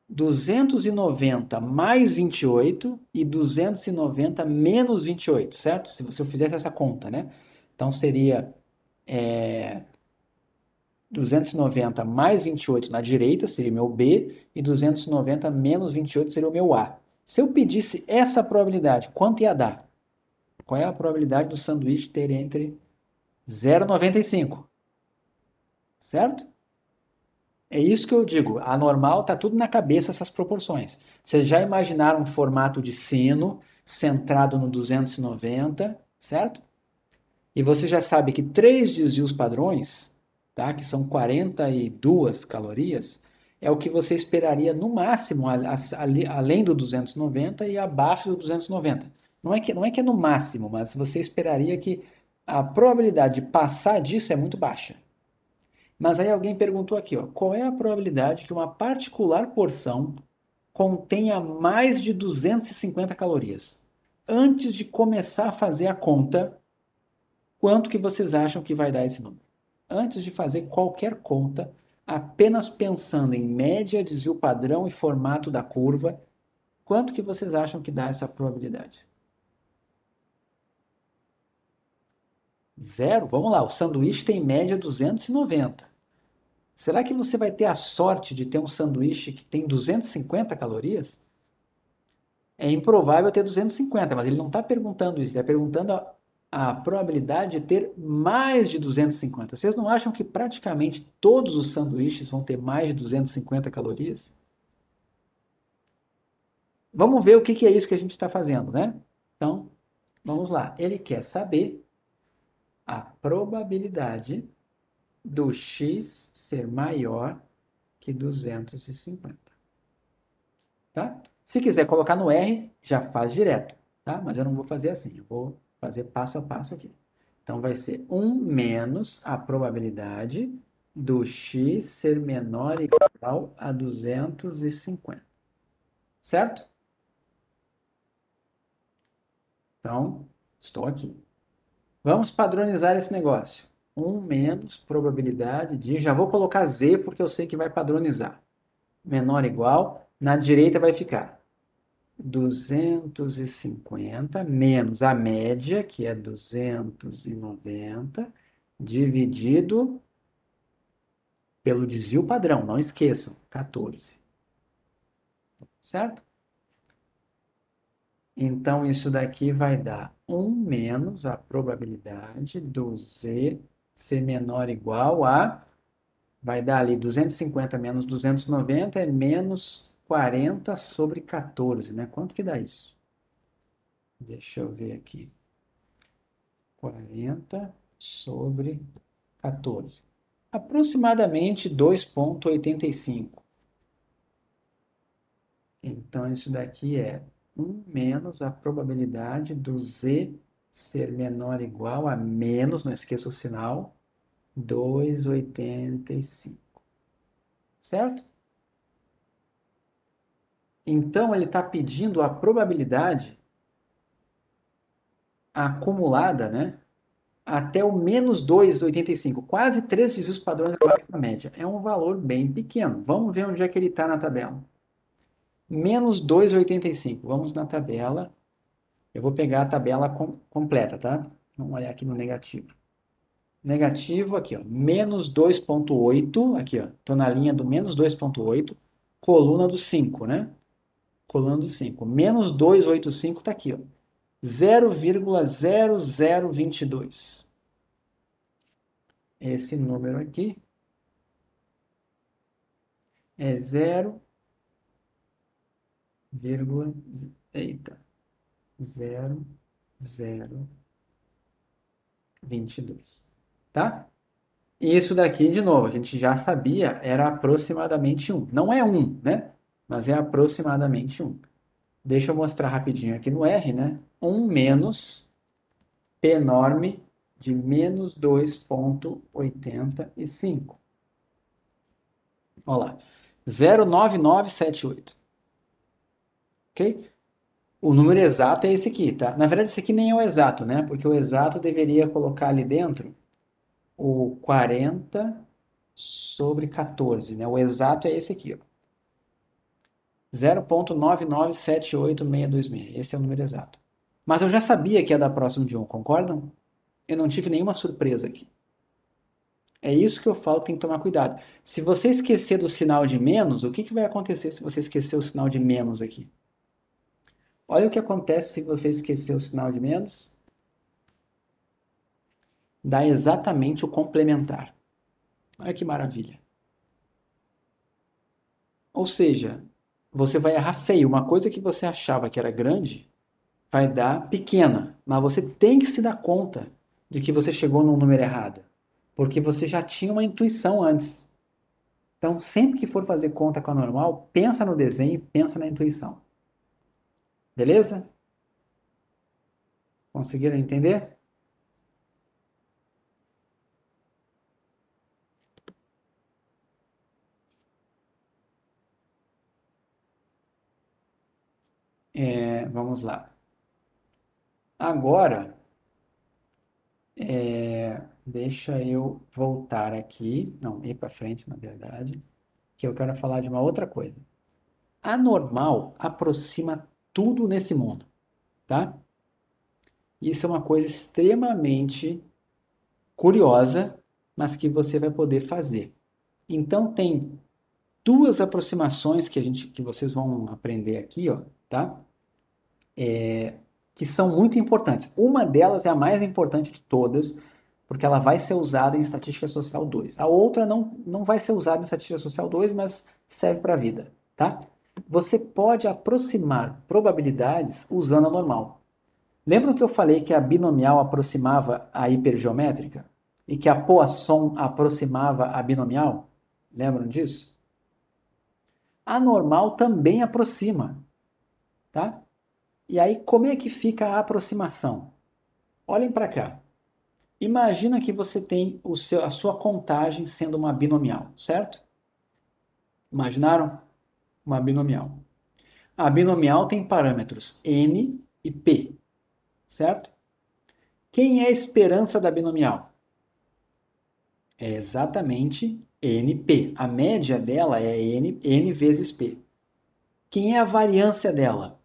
290 mais 28 e 290 menos 28, certo? Se eu fizesse essa conta, né? Então, seria 290 mais 28 na direita seria o meu B e 290 menos 28 seria o meu A. Se eu pedisse essa probabilidade, quanto ia dar? Qual é a probabilidade do sanduíche ter entre 0,95? Certo? É isso que eu digo. A normal está tudo na cabeça, essas proporções. Vocês já imaginaram um formato de sino centrado no 290, certo? E você já sabe que três desvios padrões, tá? Que são 42 calorias, é o que você esperaria no máximo, além do 290 e abaixo do 290. Não é que é no máximo, mas você esperaria que a probabilidade de passar disso é muito baixa. Mas aí alguém perguntou aqui, ó, qual é a probabilidade que uma particular porção contenha mais de 250 calorias? Antes de começar a fazer a conta, quanto que vocês acham que vai dar esse número? Antes de fazer qualquer conta, apenas pensando em média, desvio padrão e formato da curva, quanto que vocês acham que dá essa probabilidade? Zero? Vamos lá, o sanduíche tem média 290. Será que você vai ter a sorte de ter um sanduíche que tem 250 calorias? É improvável ter 250, mas ele não está perguntando isso, ele está perguntando a probabilidade de ter mais de 250. Vocês não acham que praticamente todos os sanduíches vão ter mais de 250 calorias? Vamos ver o que é isso que a gente está fazendo, né? Então, vamos lá. Ele quer saber a probabilidade do x ser maior que 250. Tá? Se quiser colocar no R, já faz direto, tá? Mas eu não vou fazer assim, eu vou fazer passo a passo aqui. Então, vai ser 1 menos a probabilidade do x ser menor ou igual a 250. Certo? Então, estou aqui. Vamos padronizar esse negócio. 1 menos probabilidade de... Já vou colocar Z porque eu sei que vai padronizar. Menor ou igual. Na direita vai ficar 250 menos a média, que é 290, dividido pelo desvio padrão. Não esqueçam, 14. Certo? Então, isso daqui vai dar 1 menos a probabilidade do Z ser menor ou igual a... Vai dar ali 250 menos 290 é menos 40 sobre 14, né? Quanto que dá isso? Deixa eu ver aqui. 40 sobre 14. Aproximadamente 2,85. Então, isso daqui é 1 menos a probabilidade do Z ser menor ou igual a menos, não esqueça o sinal, 2,85. Certo? Então, ele está pedindo a probabilidade acumulada, né? Até o menos 2,85, quase 3 desvios padrões abaixo da média. É um valor bem pequeno. Vamos ver onde é que ele está na tabela. Menos 2,85. Vamos na tabela. Eu vou pegar a tabela completa, tá? Vamos olhar aqui no negativo. Negativo, aqui, ó. Menos 2,8. Aqui, ó. Estou na linha do menos 2,8. Coluna do 5, né? Coluna do 5. Menos 2,85 está aqui, ó. 0,0022. Esse número aqui é 0, eita, 0,022, tá? E isso daqui, de novo, a gente já sabia, era aproximadamente 1. Não é 1, né? Mas é aproximadamente 1. Deixa eu mostrar rapidinho aqui no R, né? 1 menos P enorme de menos 2,85. Olha lá. 0,9978. Ok? O número exato é esse aqui, tá? Na verdade, esse aqui nem é o exato, né? Porque o exato deveria colocar ali dentro o 40 sobre 14, né? O exato é esse aqui, ó. 0,9978626. Esse é o número exato. Mas eu já sabia que ia dar próximo de 1, concordam? Eu não tive nenhuma surpresa aqui. É isso que eu falo que tem que tomar cuidado. Se você esquecer do sinal de menos, o que vai acontecer se você esquecer o sinal de menos aqui? Olha o que acontece se você esquecer o sinal de menos. Dá exatamente o complementar. Olha que maravilha. Ou seja, você vai errar feio. Uma coisa que você achava que era grande, vai dar pequena. Mas você tem que se dar conta de que você chegou num número errado. Porque você já tinha uma intuição antes. Então, sempre que for fazer conta com a normal, pensa no desenho, pensa na intuição. Beleza? Conseguiram entender? Vamos lá. Agora, deixa eu voltar aqui, não, ir para frente, na verdade, que eu quero falar de uma outra coisa. A normal aproxima tudo nesse mundo, tá? Isso é uma coisa extremamente curiosa, mas que você vai poder fazer. Então tem duas aproximações que vocês vão aprender aqui, ó, tá? Que são muito importantes. Uma delas é a mais importante de todas, porque ela vai ser usada em Estatística Social 2. A outra não vai ser usada em Estatística Social 2, mas serve para a vida, tá? Você pode aproximar probabilidades usando a normal. Lembram que eu falei que a binomial aproximava a hipergeométrica? E que a Poisson aproximava a binomial? Lembram disso? A normal também aproxima, tá? E aí, como é que fica a aproximação? Olhem para cá. Imagina que você tem a sua contagem sendo uma binomial, certo? Imaginaram? Uma binomial. A binomial tem parâmetros n e p, certo? Quem é a esperança da binomial? É exatamente NP. A média dela é N vezes P. Quem é a variância dela?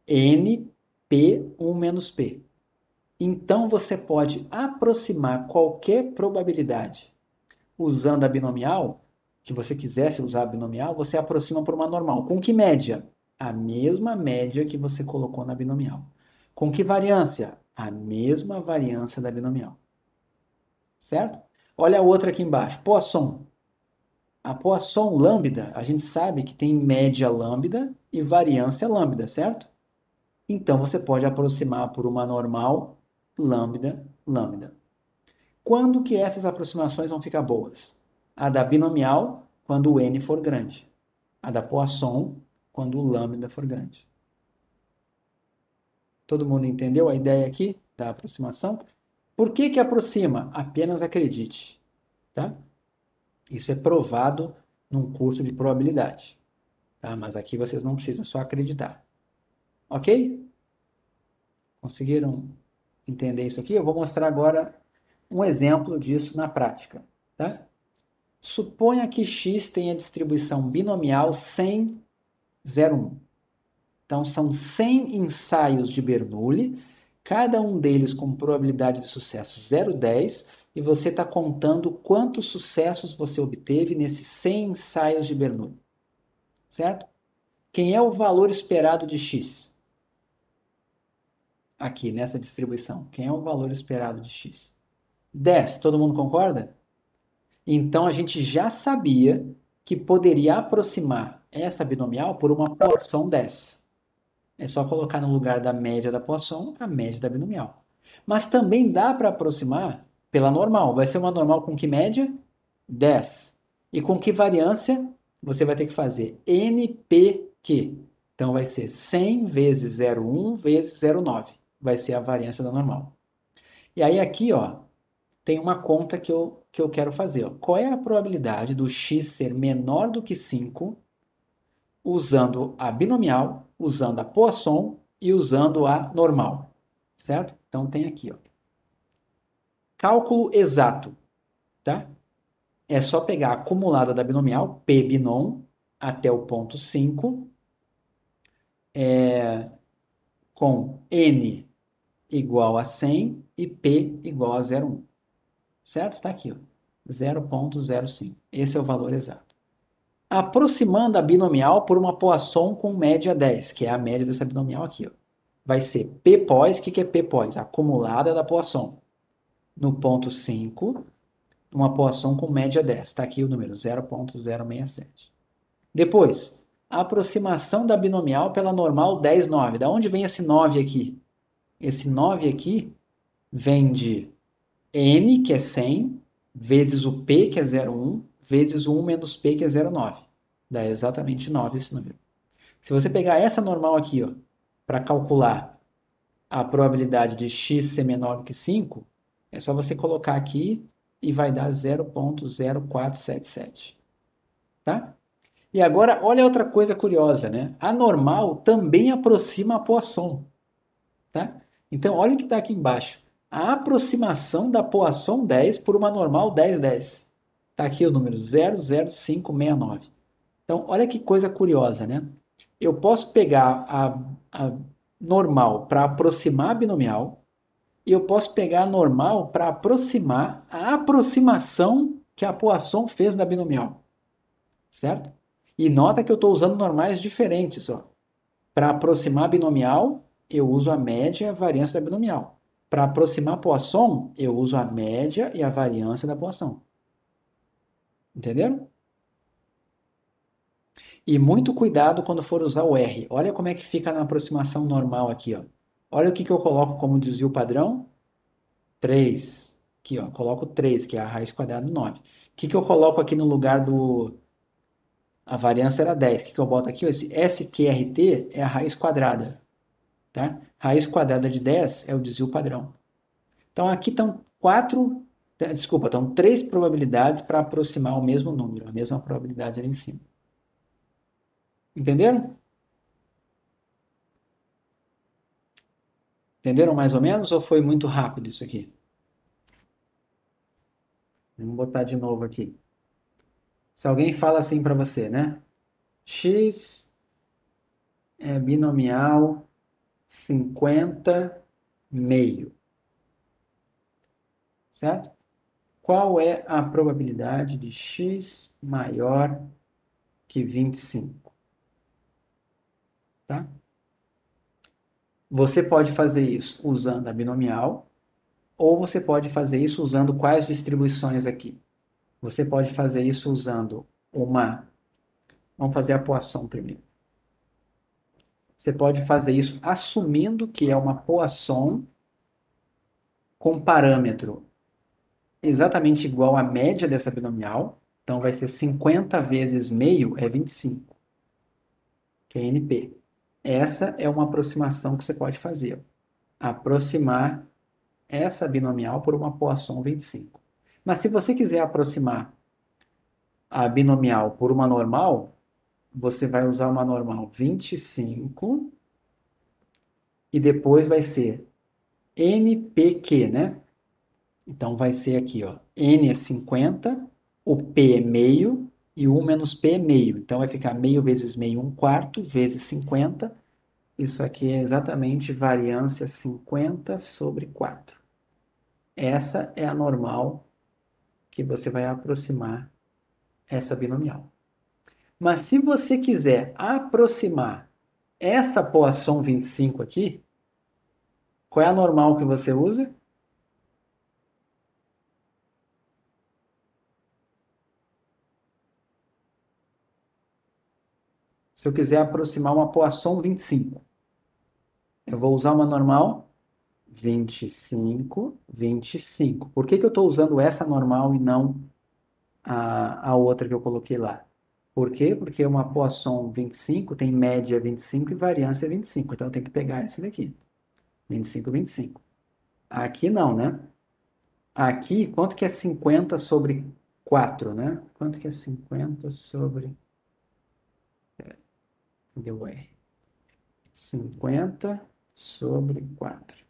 NP1 menos P. Então, você pode aproximar qualquer probabilidade usando a binomial, que você quisesse usar a binomial, você aproxima por uma normal. Com que média? A mesma média que você colocou na binomial. Com que variância? A mesma variância da binomial. Certo? Olha a outra aqui embaixo. Poisson. A Poisson lambda, a gente sabe que tem média lambda e variância lambda, certo? Então, você pode aproximar por uma normal lambda, lambda. Quando que essas aproximações vão ficar boas? A da binomial, quando o n for grande. A da Poisson, quando o lambda for grande. Todo mundo entendeu a ideia aqui da aproximação? Por que que aproxima? Apenas acredite, tá? Isso é provado num curso de probabilidade, tá? Mas aqui vocês não precisam, só acreditar. Ok? Conseguiram entender isso aqui? Eu vou mostrar agora um exemplo disso na prática, tá? Suponha que x tenha distribuição binomial 100, 0, 1. Então, são 100 ensaios de Bernoulli, cada um deles com probabilidade de sucesso 0,10, e você está contando quantos sucessos você obteve nesses 100 ensaios de Bernoulli. Certo? Quem é o valor esperado de x? Aqui, nessa distribuição. Quem é o valor esperado de x? 10. Todo mundo concorda? Então, a gente já sabia que poderia aproximar essa binomial por uma Poisson 10. É só colocar no lugar da média da Poisson a média da binomial. Mas também dá para aproximar pela normal. Vai ser uma normal com que média? 10. E com que variância? Você vai ter que fazer NPQ. Então, vai ser 100 vezes 0,1 vezes 0,9. Vai ser a variância da normal. E aí aqui, ó, tem uma conta que eu quero fazer. Ó. Qual é a probabilidade do x ser menor do que 5 usando a binomial, usando a Poisson e usando a normal? Certo? Então tem aqui, ó. Cálculo exato, tá? É só pegar a acumulada da binomial, P binom, até o ponto 5, com N igual a 100 e P igual a 0,1. Certo? Tá aqui, ó. 0,05. Esse é o valor exato. Aproximando a binomial por uma Poisson com média 10, que é a média dessa binomial aqui, ó. Vai ser P-pós. O que é P-pós? Acumulada da Poisson. No ponto 5, uma Poisson com média 10. Está aqui o número, 0,067. Depois, a aproximação da binomial pela normal 10, 9. Da onde vem esse 9 aqui? Esse 9 aqui vem de N, que é 100, vezes o P, que é 0,1, vezes o 1 menos P, que é 0,9. Dá exatamente 9 esse número. Se você pegar essa normal aqui, ó, para calcular a probabilidade de x ser menor do que 5, é só você colocar aqui e vai dar 0,0477. Tá? E agora, olha outra coisa curiosa, né? A normal também aproxima a Poisson. Tá? Então, olha o que está aqui embaixo. A aproximação da Poisson 10 por uma normal 10, 10. Está aqui o número 00569. Então, olha que coisa curiosa, né? Eu posso pegar a normal para aproximar a binomial e eu posso pegar a normal para aproximar a aproximação que a Poisson fez da binomial. Certo? E nota que eu estou usando normais diferentes. Para aproximar a binomial, eu uso a média e a variância da binomial. Para aproximar a Poisson, eu uso a média e a variância da Poisson. Entenderam? E muito cuidado quando for usar o R. Olha como é que fica na aproximação normal aqui. Ó. Olha o que eu coloco como desvio padrão. 3. Aqui, ó, coloco 3, que é a raiz quadrada do 9. O que eu coloco aqui no lugar do... A variância era 10. O que eu boto aqui? Esse SQRT é a raiz quadrada. Tá? Raiz quadrada de 10 é o desvio padrão. Então, aqui estão 3 probabilidades para aproximar o mesmo número, a mesma probabilidade ali em cima. Entenderam? Entenderam mais ou menos ou foi muito rápido isso aqui? Vamos botar de novo aqui. Se alguém fala assim para você, né? X é binomial 50 meio, certo? Qual é a probabilidade de x maior que 25? Tá? Você pode fazer isso usando a binomial, ou você pode fazer isso usando quais distribuições aqui? Você pode fazer isso usando uma... Vamos fazer a Poisson primeiro. Você pode fazer isso assumindo que é uma Poisson com parâmetro exatamente igual à média dessa binomial. Então, vai ser 50 vezes meio é 25, que é NP. Essa é uma aproximação que você pode fazer. Aproximar essa binomial por uma Poisson 25. Mas se você quiser aproximar a binomial por uma normal, você vai usar uma normal 25 e depois vai ser NPQ, né? Então vai ser aqui, ó, N é 50, o P é meio e o 1 menos P é meio. Então vai ficar meio vezes meio, 1/4, vezes 50. Isso aqui é exatamente variância 50 sobre 4. Essa é a normal que você vai aproximar essa binomial. Mas se você quiser aproximar essa Poisson 25 aqui, qual é a normal que você usa? Se eu quiser aproximar uma Poisson 25, eu vou usar uma normal 25, 25. Por que eu estou usando essa normal e não a outra que eu coloquei lá? Por quê? Porque uma Poisson 25 tem média 25 e variância 25. Então eu tenho que pegar esse daqui. 25, 25. Aqui não, né? Aqui, quanto que é 50 sobre 4, né? Quanto que é 50 sobre... Deu R. 50 sobre 4.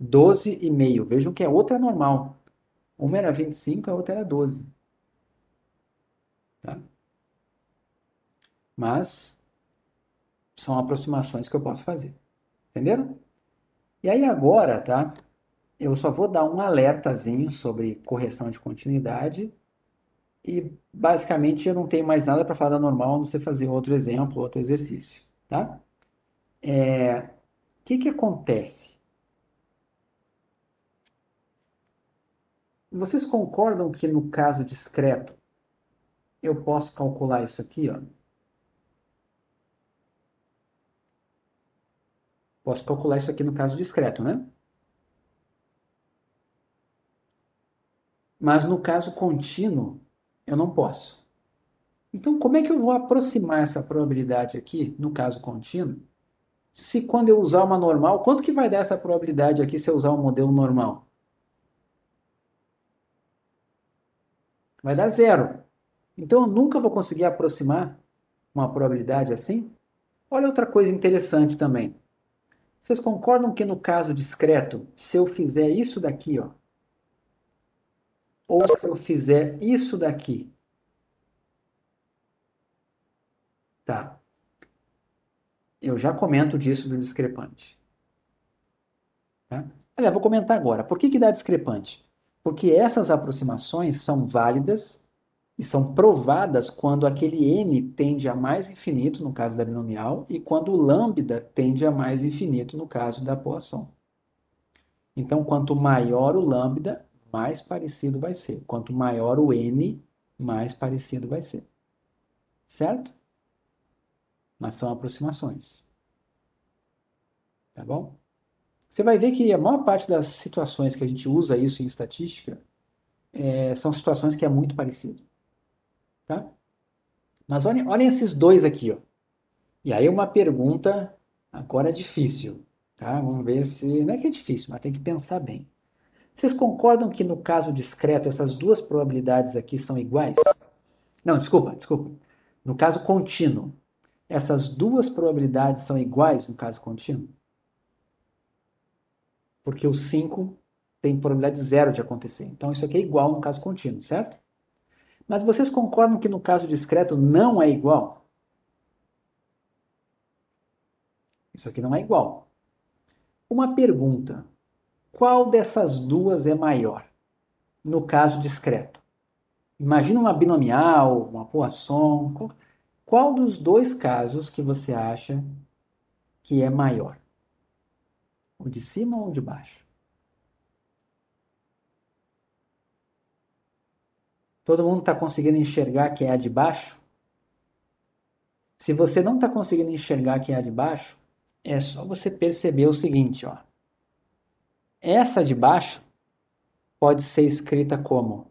12,5. Vejam que a outra é normal. Uma era 25, a outra era 12. Tá? Mas são aproximações que eu posso fazer. Entenderam? E aí agora, tá? Eu só vou dar um alertazinho sobre correção de continuidade e basicamente eu não tenho mais nada para falar da normal, a não ser fazer outro exemplo, outro exercício, tá? O que acontece? Vocês concordam que no caso discreto eu posso calcular isso aqui, ó? Posso calcular isso aqui no caso discreto, né? Mas no caso contínuo, eu não posso. Então, como é que eu vou aproximar essa probabilidade aqui, no caso contínuo, se quando eu usar uma normal, quanto que vai dar essa probabilidade aqui se eu usar um modelo normal? Vai dar zero. Então, eu nunca vou conseguir aproximar uma probabilidade assim? Olha outra coisa interessante também. Vocês concordam que no caso discreto, se eu fizer isso daqui, ó, ou se eu fizer isso daqui, tá? Eu já comento disso do discrepante. Tá? Aliás, vou comentar agora. Por que dá discrepante? Porque essas aproximações são válidas e são provadas quando aquele n tende a mais infinito, no caso da binomial, e quando o lambda tende a mais infinito, no caso da Poisson. Então, quanto maior o lambda, mais parecido vai ser. Quanto maior o n, mais parecido vai ser. Certo? Mas são aproximações. Tá bom? Você vai ver que a maior parte das situações que a gente usa isso em estatística são situações que é muito parecido. Tá? Mas olhem esses dois aqui. Ó. E aí uma pergunta agora difícil. Tá? Vamos ver se... Não é que é difícil, mas tem que pensar bem. Vocês concordam que no caso discreto essas duas probabilidades aqui são iguais? Não, desculpa. No caso contínuo, essas duas probabilidades são iguais no caso contínuo? porque o 5 tem probabilidade zero de acontecer. Então, isso aqui é igual no caso contínuo, certo? Mas vocês concordam que no caso discreto não é igual? Isso aqui não é igual. Uma pergunta: qual dessas duas é maior no caso discreto? Imagina uma binomial, uma Poisson. Qual dos dois casos que você acha que é maior? O de cima ou o de baixo? Todo mundo está conseguindo enxergar que é a de baixo? Se você não está conseguindo enxergar que é a de baixo, é só você perceber o seguinte, ó. Essa de baixo pode ser escrita como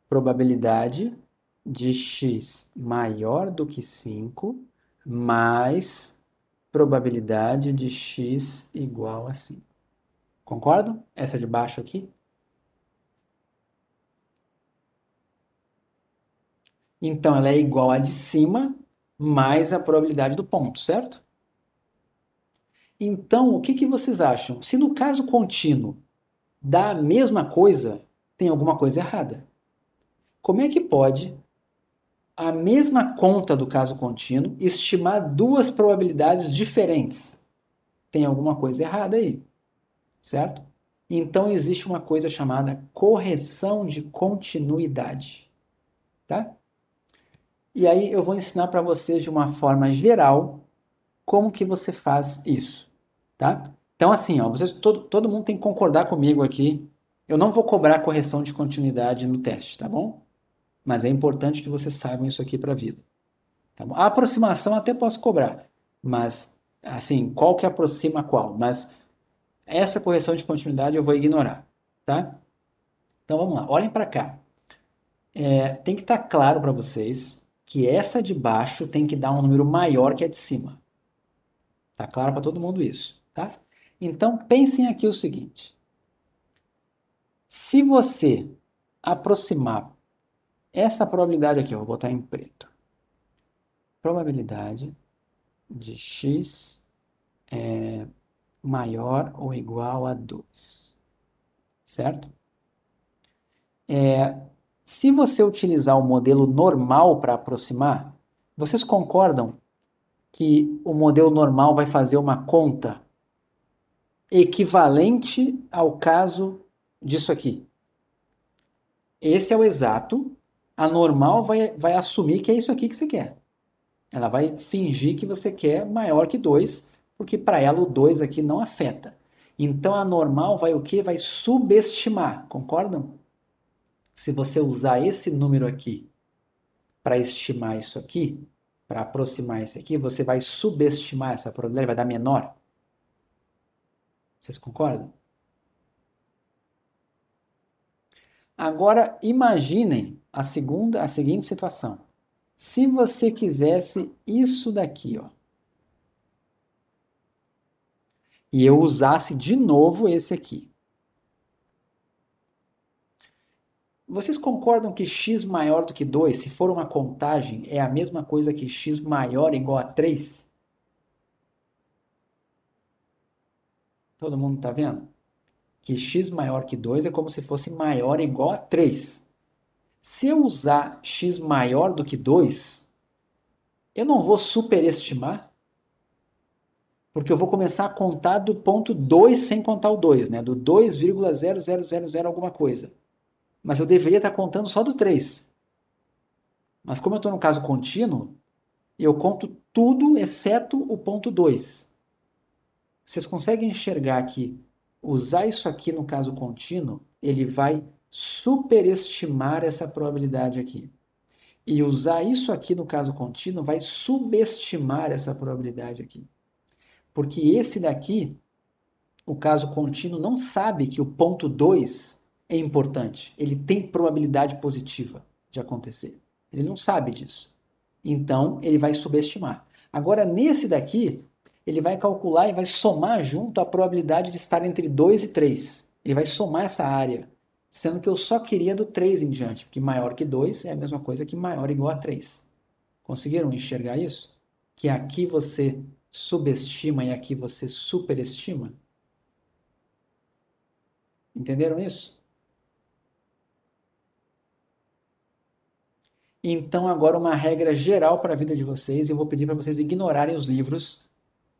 probabilidade de x maior do que 5 mais probabilidade de x igual a 5. Concordam? Essa de baixo aqui? Então, ela é igual à de cima mais a probabilidade do ponto, certo? Então, o que vocês acham? Se no caso contínuo dá a mesma coisa, tem alguma coisa errada. Como é que pode a mesma conta do caso contínuo estimar duas probabilidades diferentes? Tem alguma coisa errada aí, certo? Então, existe uma coisa chamada correção de continuidade, tá? E aí eu vou ensinar para vocês de uma forma geral como que você faz isso, tá? Então assim, ó, vocês todo mundo tem que concordar comigo aqui. Eu não vou cobrar correção de continuidade no teste, tá bom? Mas é importante que vocês saibam isso aqui para a vida, tá bom? A aproximação até posso cobrar, mas assim, qual que aproxima qual? Mas essa correção de continuidade eu vou ignorar, tá? Então vamos lá, olhem para cá. Tem que estar claro para vocês que essa de baixo tem que dar um número maior que a de cima. Tá claro para todo mundo isso, tá? Então pensem aqui o seguinte: se você aproximar essa probabilidade aqui, eu vou botar em preto. Probabilidade de x maior ou igual a 2, certo? Se você utilizar o modelo normal para aproximar, vocês concordam que o modelo normal vai fazer uma conta equivalente ao caso disso aqui? Esse é o exato. A normal vai assumir que é isso aqui que você quer. Ela vai fingir que você quer maior que 2, porque para ela o 2 aqui não afeta. Então a normal vai o quê? Vai subestimar, concordam? Se você usar esse número aqui para estimar isso aqui, para aproximar esse aqui, você vai subestimar essa probabilidade, vai dar menor. Vocês concordam? Agora imaginem a seguinte situação. Se você quisesse isso daqui, ó, e eu usasse de novo esse aqui. Vocês concordam que x maior do que 2, se for uma contagem, é a mesma coisa que x maior igual a 3? Todo mundo está vendo? Que x maior que 2 é como se fosse maior igual a 3. Se eu usar x maior do que 2, eu não vou superestimar, porque eu vou começar a contar do ponto 2 sem contar o 2, né? Do 2,0000 alguma coisa. Mas eu deveria estar contando só do 3. Mas como eu estou no caso contínuo, eu conto tudo exceto o ponto 2. Vocês conseguem enxergar que usar isso aqui no caso contínuo, ele vai superestimar essa probabilidade aqui. E usar isso aqui no caso contínuo vai subestimar essa probabilidade aqui. Porque esse daqui, o caso contínuo, não sabe que o ponto 2 é importante. Ele tem probabilidade positiva de acontecer. Ele não sabe disso. Então, ele vai subestimar. Agora, nesse daqui, ele vai calcular e vai somar junto a probabilidade de estar entre 2 e 3. Ele vai somar essa área, sendo que eu só queria do 3 em diante, porque maior que 2 é a mesma coisa que maior ou igual a 3. Conseguiram enxergar isso? Que aqui você subestima e aqui você superestima? Entenderam isso? Então, agora uma regra geral para a vida de vocês, eu vou pedir para vocês ignorarem os livros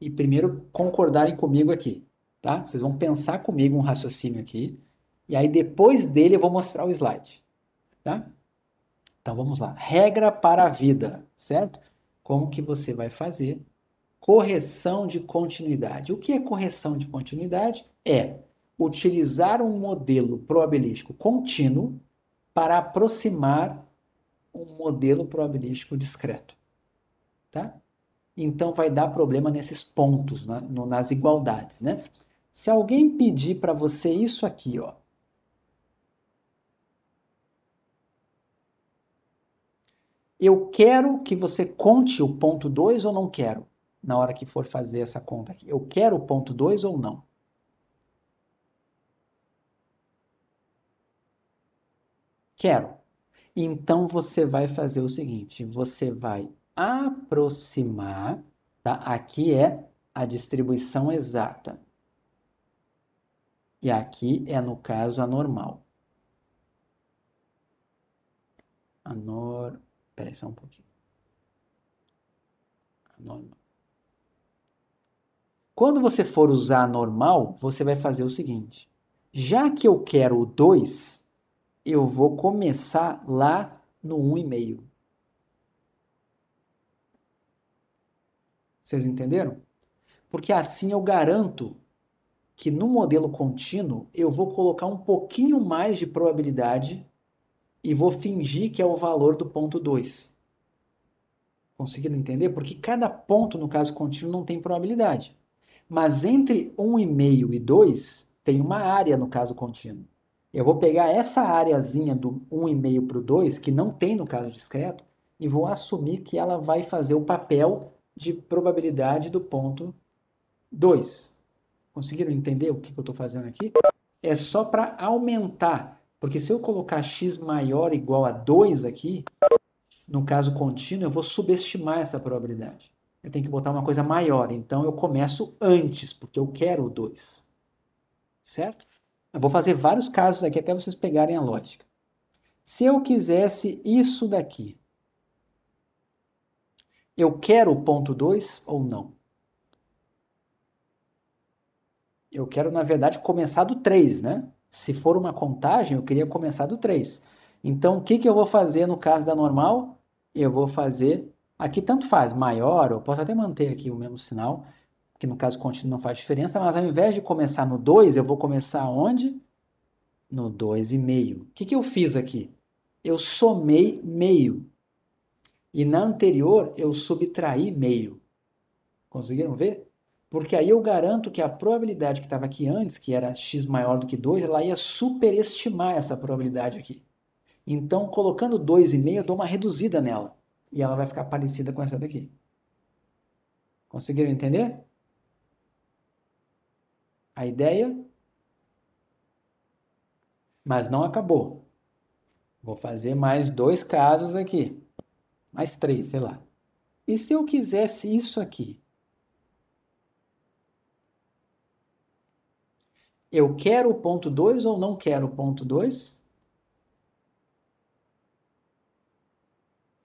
e primeiro concordarem comigo aqui, tá? Vocês vão pensar comigo um raciocínio aqui, e aí depois dele eu vou mostrar o slide, tá? Então vamos lá. Regra para a vida, certo? Como que você vai fazer correção de continuidade? O que é correção de continuidade? É utilizar um modelo probabilístico contínuo para aproximar um modelo probabilístico discreto, tá? Então vai dar problema nesses pontos, nas igualdades, né? Se alguém pedir para você isso aqui, ó, eu quero que você conte o ponto 2 ou não quero? Na hora que for fazer essa conta aqui. Eu quero o ponto 2 ou não? Quero. Então você vai fazer o seguinte, você vai aproximar, tá? Aqui é a distribuição exata. E aqui é, no caso, a normal. Peraí só um pouquinho. A normal. Quando você for usar a normal, você vai fazer o seguinte. Já que eu quero o 2, eu vou começar lá no 1,5. Vocês entenderam? Porque assim eu garanto que no modelo contínuo eu vou colocar um pouquinho mais de probabilidade e vou fingir que é o valor do ponto 2. Conseguiram entender? Porque cada ponto, no caso contínuo, não tem probabilidade. Mas entre 1,5 e 2, tem uma área no caso contínuo. Eu vou pegar essa areazinha do 1,5 para o 2, que não tem no caso discreto, e vou assumir que ela vai fazer o papel de probabilidade do ponto 2. Conseguiram entender o que eu estou fazendo aqui? É só para aumentar, porque se eu colocar x maior ou igual a 2 aqui, no caso contínuo, eu vou subestimar essa probabilidade. Eu tenho que botar uma coisa maior, então eu começo antes, porque eu quero o 2. Certo? Eu vou fazer vários casos aqui até vocês pegarem a lógica. Se eu quisesse isso daqui, eu quero o ponto 2 ou não? Eu quero, na verdade, começar do 3, né? Se for uma contagem, eu queria começar do 3. Então, o que eu vou fazer no caso da normal? Eu vou fazer, aqui tanto faz, maior, eu posso até manter aqui o mesmo sinal, que no caso contínuo não faz diferença, mas ao invés de começar no 2, eu vou começar onde? No 2,5. O que eu fiz aqui? Eu somei meio. E na anterior, eu subtraí meio. Conseguiram ver? Porque aí eu garanto que a probabilidade que estava aqui antes, que era x maior do que 2, ela ia superestimar essa probabilidade aqui. Então, colocando 2,5, eu dou uma reduzida nela. E ela vai ficar parecida com essa daqui. Conseguiram entender? A ideia? Mas não acabou. Vou fazer mais 2 casos aqui. Mais 3, sei lá. E se eu quisesse isso aqui? Eu quero o ponto 2 ou não quero o ponto 2?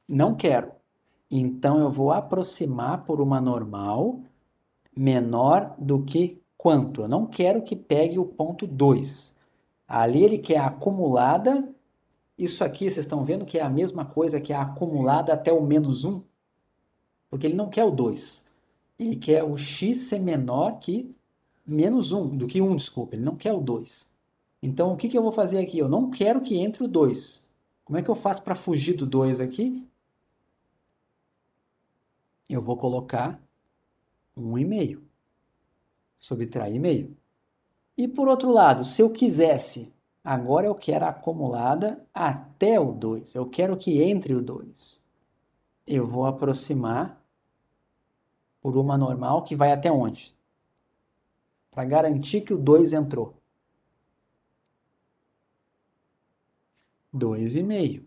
Não quero. Então, eu vou aproximar por uma normal menor do que quanto? Eu não quero que pegue o ponto 2. Ali ele quer a acumulada. Isso aqui, vocês estão vendo que é a mesma coisa que a acumulada até o menos 1? Porque ele não quer o 2. Ele quer o x ser menor que menos 1, do que 1, desculpa. Ele não quer o 2. Então, o que eu vou fazer aqui? Eu não quero que entre o 2. Como é que eu faço para fugir do 2 aqui? Eu vou colocar 1,5. Subtrair meio. E por outro lado, se eu quisesse, agora eu quero a acumulada até o 2. Eu quero que entre o 2. Eu vou aproximar por uma normal que vai até onde? Para garantir que o 2 entrou. 2,5.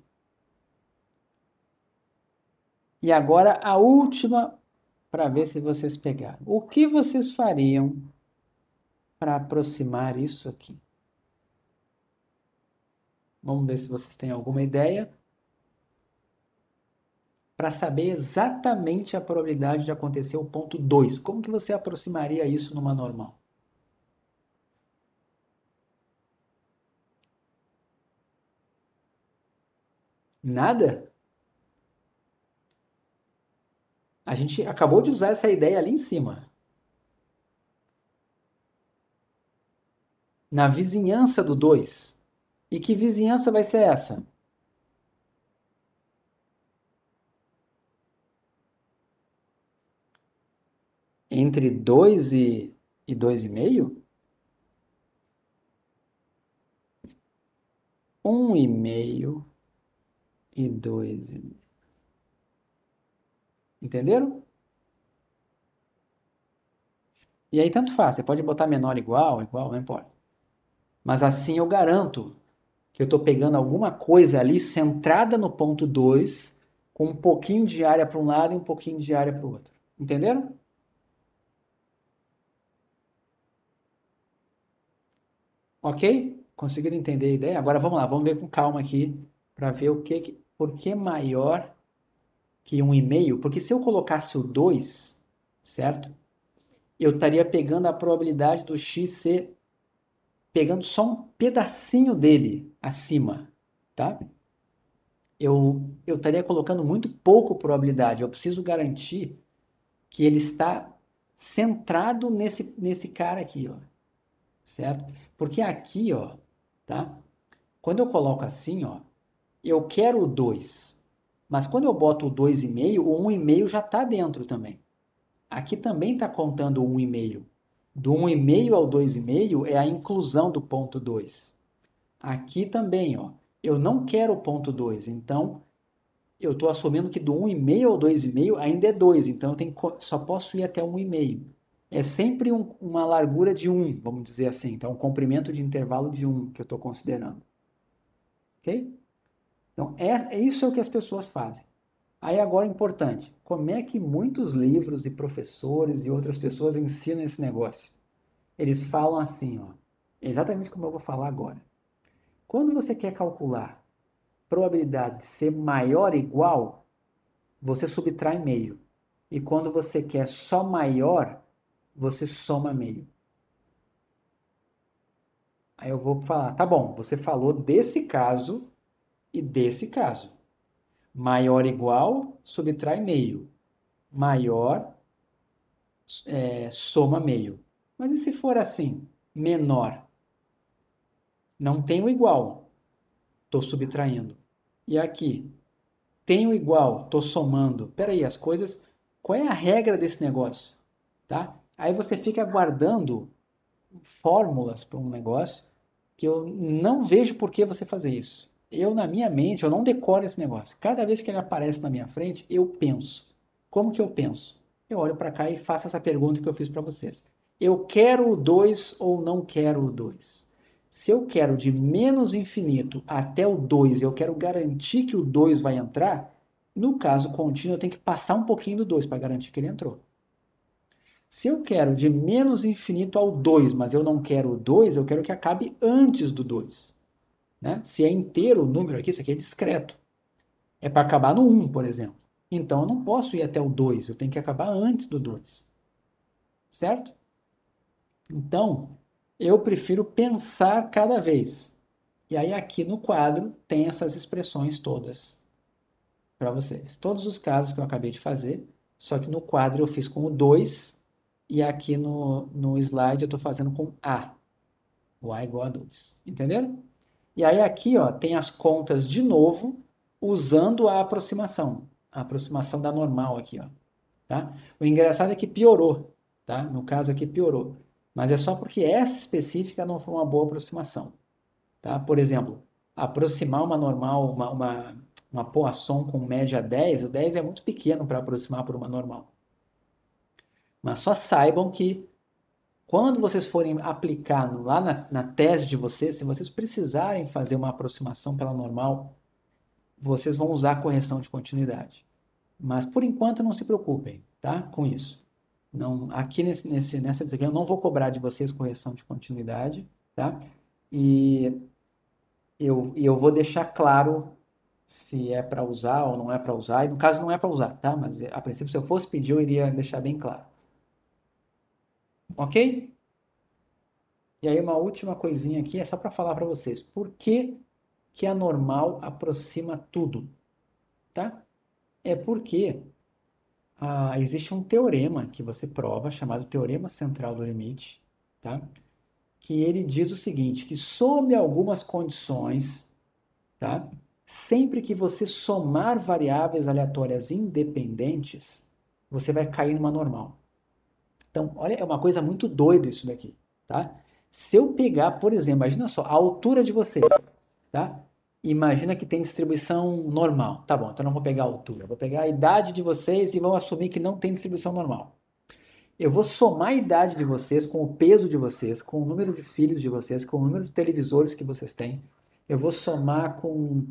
E agora a última, para ver se vocês pegaram. O que vocês fariam para aproximar isso aqui? Vamos ver se vocês têm alguma ideia. Para saber exatamente a probabilidade de acontecer o ponto 2. Como que você aproximaria isso numa normal? Nada? A gente acabou de usar essa ideia ali em cima. Na vizinhança do 2. E que vizinhança vai ser essa? Entre 2 e 2,5? 1,5 e 2,5. Entenderam? E aí tanto faz, você pode botar menor igual, não importa. Mas assim eu garanto que eu estou pegando alguma coisa ali centrada no ponto 2, com um pouquinho de área para um lado e um pouquinho de área para o outro. Entenderam? Ok? Conseguiram entender a ideia? Agora vamos lá, vamos ver com calma aqui para ver por que maior que 1,5? Porque se eu colocasse o 2, certo? Eu estaria pegando a probabilidade do x ser pegando só um pedacinho dele acima, tá? Eu estaria colocando muito pouco probabilidade. Eu preciso garantir que ele está centrado nesse cara aqui, ó, certo? Porque aqui, ó, tá? Quando eu coloco assim, ó, eu quero o 2, mas quando eu boto o 2,5, o 1,5 já está dentro também. Aqui também está contando o 1,5. Do 1,5 ao 2,5 é a inclusão do ponto 2. Aqui também, ó, eu não quero o ponto 2, então eu estou assumindo que do 1,5 ao 2,5 ainda é 2, então eu só posso ir até 1,5. É sempre uma largura de 1, vamos dizer assim, então um comprimento de intervalo de 1 que eu estou considerando. Ok? Então, isso é o que as pessoas fazem. Aí agora é importante, como é que muitos livros e professores e outras pessoas ensinam esse negócio? Eles falam assim, ó, exatamente como eu vou falar agora. Quando você quer calcular probabilidade de ser maior ou igual, você subtrai meio. E quando você quer só maior, você soma meio. Aí eu vou falar, tá bom, você falou desse caso e desse caso. Maior ou igual, subtrai meio. Maior, soma meio. Mas e se for assim? Menor. Não tenho igual, estou subtraindo. E aqui? Tenho igual, estou somando. Peraí, as coisas. Qual é a regra desse negócio? Tá? Aí você fica guardando fórmulas para um negócio que eu não vejo por que você fazer isso. Eu, na minha mente, eu não decoro esse negócio. Cada vez que ele aparece na minha frente, eu penso. Como que eu penso? Eu olho para cá e faço essa pergunta que eu fiz para vocês. Eu quero o 2 ou não quero o 2? Se eu quero de menos infinito até o 2, eu quero garantir que o 2 vai entrar, no caso contínuo, eu tenho que passar um pouquinho do 2 para garantir que ele entrou. Se eu quero de menos infinito ao 2, mas eu não quero o 2, eu quero que acabe antes do 2. Né? Se é inteiro o número aqui, isso aqui é discreto. É para acabar no 1, por exemplo. Então eu não posso ir até o 2, eu tenho que acabar antes do 2. Certo? Então, eu prefiro pensar cada vez. E aí aqui no quadro tem essas expressões todas para vocês. Todos os casos que eu acabei de fazer, só que no quadro eu fiz com o 2 e aqui no slide eu estou fazendo com A. O A igual a 2. Entenderam? E aí aqui ó, tem as contas de novo usando a aproximação da normal aqui. Ó, tá? O engraçado é que piorou. Tá? No caso aqui piorou. Mas é só porque essa específica não foi uma boa aproximação. Tá? Por exemplo, aproximar uma normal, uma Poisson com média 10, o 10 é muito pequeno para aproximar por uma normal. Mas só saibam que quando vocês forem aplicar lá na tese de vocês, se vocês precisarem fazer uma aproximação pela normal, vocês vão usar correção de continuidade. Mas por enquanto não se preocupem, tá? Com isso. Não, aqui nessa disciplina eu não vou cobrar de vocês correção de continuidade, tá? E eu vou deixar claro se é para usar ou não é para usar, e no caso não é para usar, tá? Mas a princípio, se eu fosse pedir, eu iria deixar bem claro. Ok? E aí, uma última coisinha aqui é só para falar para vocês. Por que que a normal aproxima tudo, tá? É porque existe um teorema que você prova, chamado Teorema Central do Limite, tá? Que ele diz o seguinte, que sob algumas condições, tá? Sempre que você somar variáveis aleatórias independentes, você vai cair numa normal. Então, olha, é uma coisa muito doida isso daqui, tá? Se eu pegar, por exemplo, imagina só, a altura de vocês, tá? Imagina que tem distribuição normal. Tá bom, então eu não vou pegar a altura, vou pegar a idade de vocês e vou assumir que não tem distribuição normal. Eu vou somar a idade de vocês com o peso de vocês, com o número de filhos de vocês, com o número de televisores que vocês têm. Eu vou somar com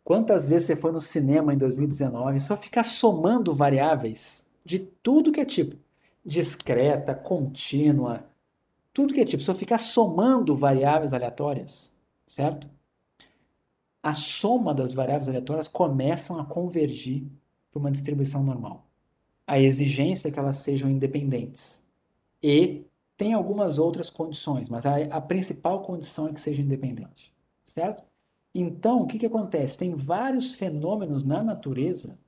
quantas vezes você foi no cinema em 2019. Só ficar somando variáveis de tudo que é tipo. Discreta, contínua, tudo que é tipo. Só ficar somando variáveis aleatórias, certo? A soma das variáveis aleatórias começam a convergir para uma distribuição normal. A exigência é que elas sejam independentes. E tem algumas outras condições, mas a principal condição é que seja independente, certo? Então, o que acontece? Tem vários fenômenos na natureza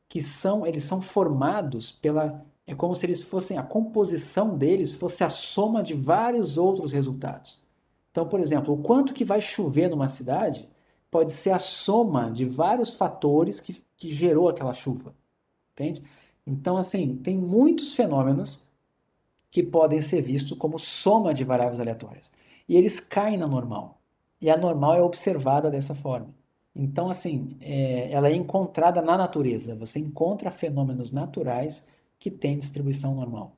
que eles são formados é como se eles fossem, a composição deles fosse a soma de vários outros resultados. Então, por exemplo, o quanto que vai chover numa cidade pode ser a soma de vários fatores que gerou aquela chuva, entende? Então, assim, tem muitos fenômenos que podem ser vistos como soma de variáveis aleatórias. E eles caem na normal. E a normal é observada dessa forma. Então, assim, ela é encontrada na natureza. Você encontra fenômenos naturais que têm distribuição normal.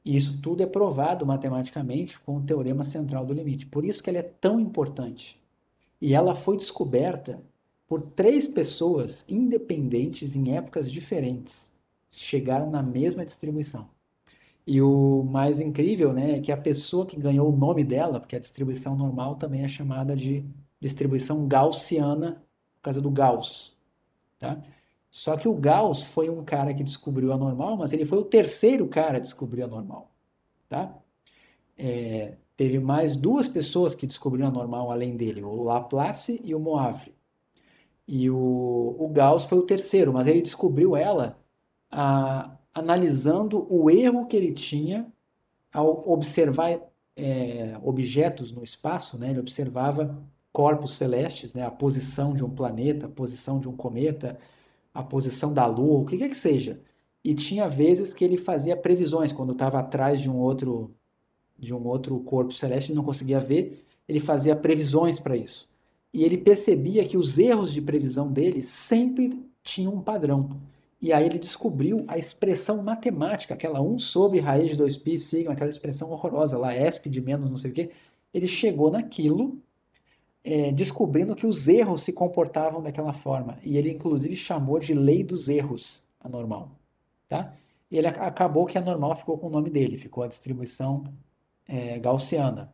E isso tudo é provado matematicamente com o teorema central do limite. Por isso que ela é tão importante. E ela foi descoberta por 3 pessoas independentes em épocas diferentes. Chegaram na mesma distribuição. E o mais incrível, né, é que a pessoa que ganhou o nome dela, porque a distribuição normal também é chamada de distribuição gaussiana, por causa do Gauss, tá? Só que o Gauss foi um cara que descobriu a normal, mas ele foi o terceiro cara a descobrir a normal, tá? Teve mais 2 pessoas que descobriram a normal além dele, o Laplace e o Moivre. E o Gauss foi o terceiro, mas ele descobriu ela analisando o erro que ele tinha ao observar objetos no espaço, né, ele observava corpos celestes, né, a posição de um planeta, a posição de um cometa, a posição da Lua, o que quer que seja. E tinha vezes que ele fazia previsões, quando estava atrás de um outro corpo celeste, ele não conseguia ver, ele fazia previsões para isso. E ele percebia que os erros de previsão dele sempre tinham um padrão. E aí ele descobriu a expressão matemática, aquela 1 sobre raiz de 2π sigma, aquela expressão horrorosa lá, esp de menos não sei o quê. Ele chegou naquilo, descobrindo que os erros se comportavam daquela forma. E ele, inclusive, chamou de lei dos erros, a normal. Tá? E ele acabou que a normal ficou com o nome dele, ficou a distribuição gaussiana.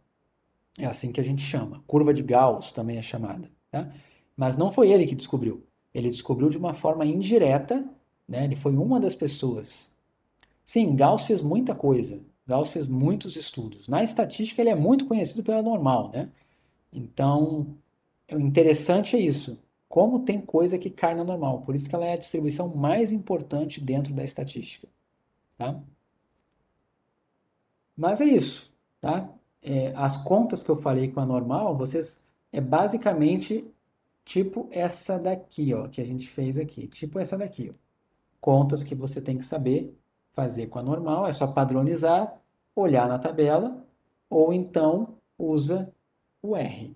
É assim que a gente chama. Curva de Gauss também é chamada. Tá? Mas não foi ele que descobriu. Ele descobriu de uma forma indireta, né? Ele foi uma das pessoas. Sim, Gauss fez muita coisa. Gauss fez muitos estudos. Na estatística, ele é muito conhecido pela normal, né? Então, o interessante é isso. Como tem coisa que cai na normal. Por isso que ela é a distribuição mais importante dentro da estatística. Tá? Mas é isso, tá? As contas que eu falei com a normal, vocês é basicamente tipo essa daqui, ó, que a gente fez aqui, tipo essa daqui, ó. Contas que você tem que saber fazer com a normal, é só padronizar, olhar na tabela, ou então usa o R.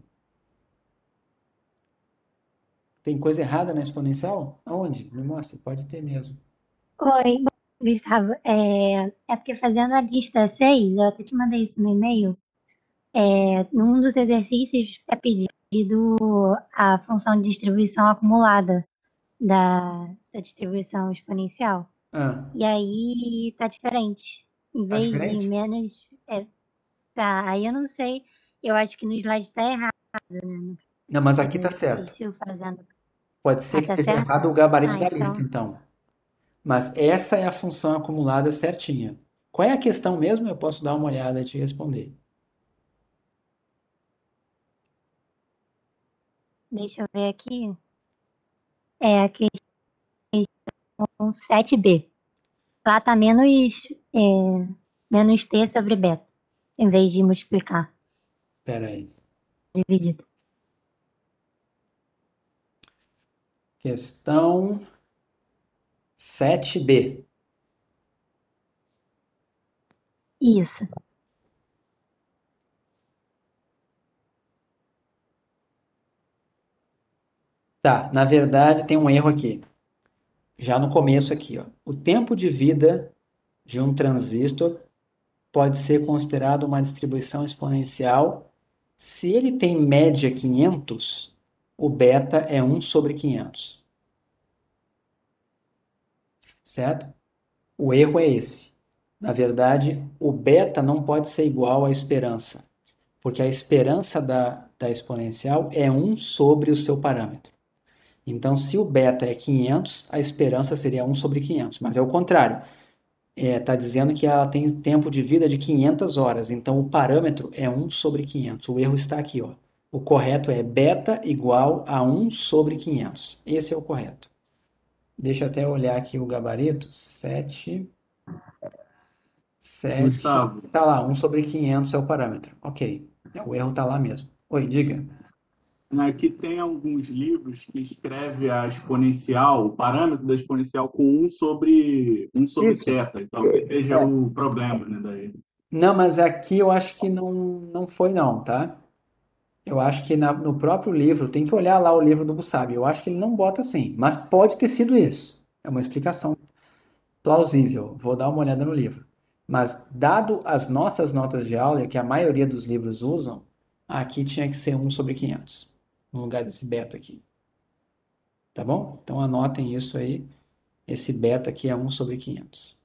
Tem coisa errada na exponencial? Aonde? Me mostra, pode ter mesmo.
Oi, Gustavo. É porque fazendo a lista 6, eu até te mandei isso no e-mail. Num dos exercícios é pedido a função de distribuição acumulada da distribuição exponencial.
Ah,
E aí tá diferente. Em
tá
vez de
diferente?
menos, tá. Aí eu não sei. Eu acho que no slide tá errado.
Não, mas aqui tá certo.
Exercício fazendo.
Pode ser que
Tá
esteja
certo?
errado o gabarito da
Então,
lista, então. Mas essa é a função acumulada certinha. Qual é a questão mesmo? Eu posso dar uma olhada e te responder.
deixa eu ver aqui. É a questão 7b. Lá tá menos t sobre beta, em vez de multiplicar,
Espera aí.
dividido.
Questão 7b.
Isso.
Tá, na verdade tem um erro aqui. Já no começo aqui, ó. O tempo de vida de um transistor pode ser considerado uma distribuição exponencial. Se ele tem média 500, o beta é 1 sobre 500. Certo? O erro é esse. Na verdade, o beta não pode ser igual à esperança, porque a esperança da exponencial é 1 sobre o seu parâmetro. Então, se o beta é 500, a esperança seria 1 sobre 500, mas é o contrário. Está dizendo que ela tem tempo de vida de 500 horas, então o parâmetro é 1 sobre 500. O erro está aqui, ó. O correto é beta igual a 1 sobre 500. Esse é o correto. Deixa eu até olhar aqui o gabarito. 7,
Gustavo,
tá lá, 1 sobre 500 é o parâmetro. Ok, o erro está lá mesmo. Oi, diga.
aqui tem alguns livros que escreve a exponencial, o parâmetro da exponencial com um sobre
Isso.
θ. Então, que seja o problema, né, daí.
Não, mas aqui eu acho que não foi não, tá? Eu acho que no próprio livro, tem que olhar lá o livro do Busabi. Eu acho que ele não bota assim, mas pode ter sido isso. É uma explicação plausível. Vou dar uma olhada no livro. Mas, dado as nossas notas de aula, que a maioria dos livros usam, aqui tinha que ser 1 sobre 500, no lugar desse beta aqui. Tá bom? Então anotem isso aí. Esse beta aqui é 1 sobre 500.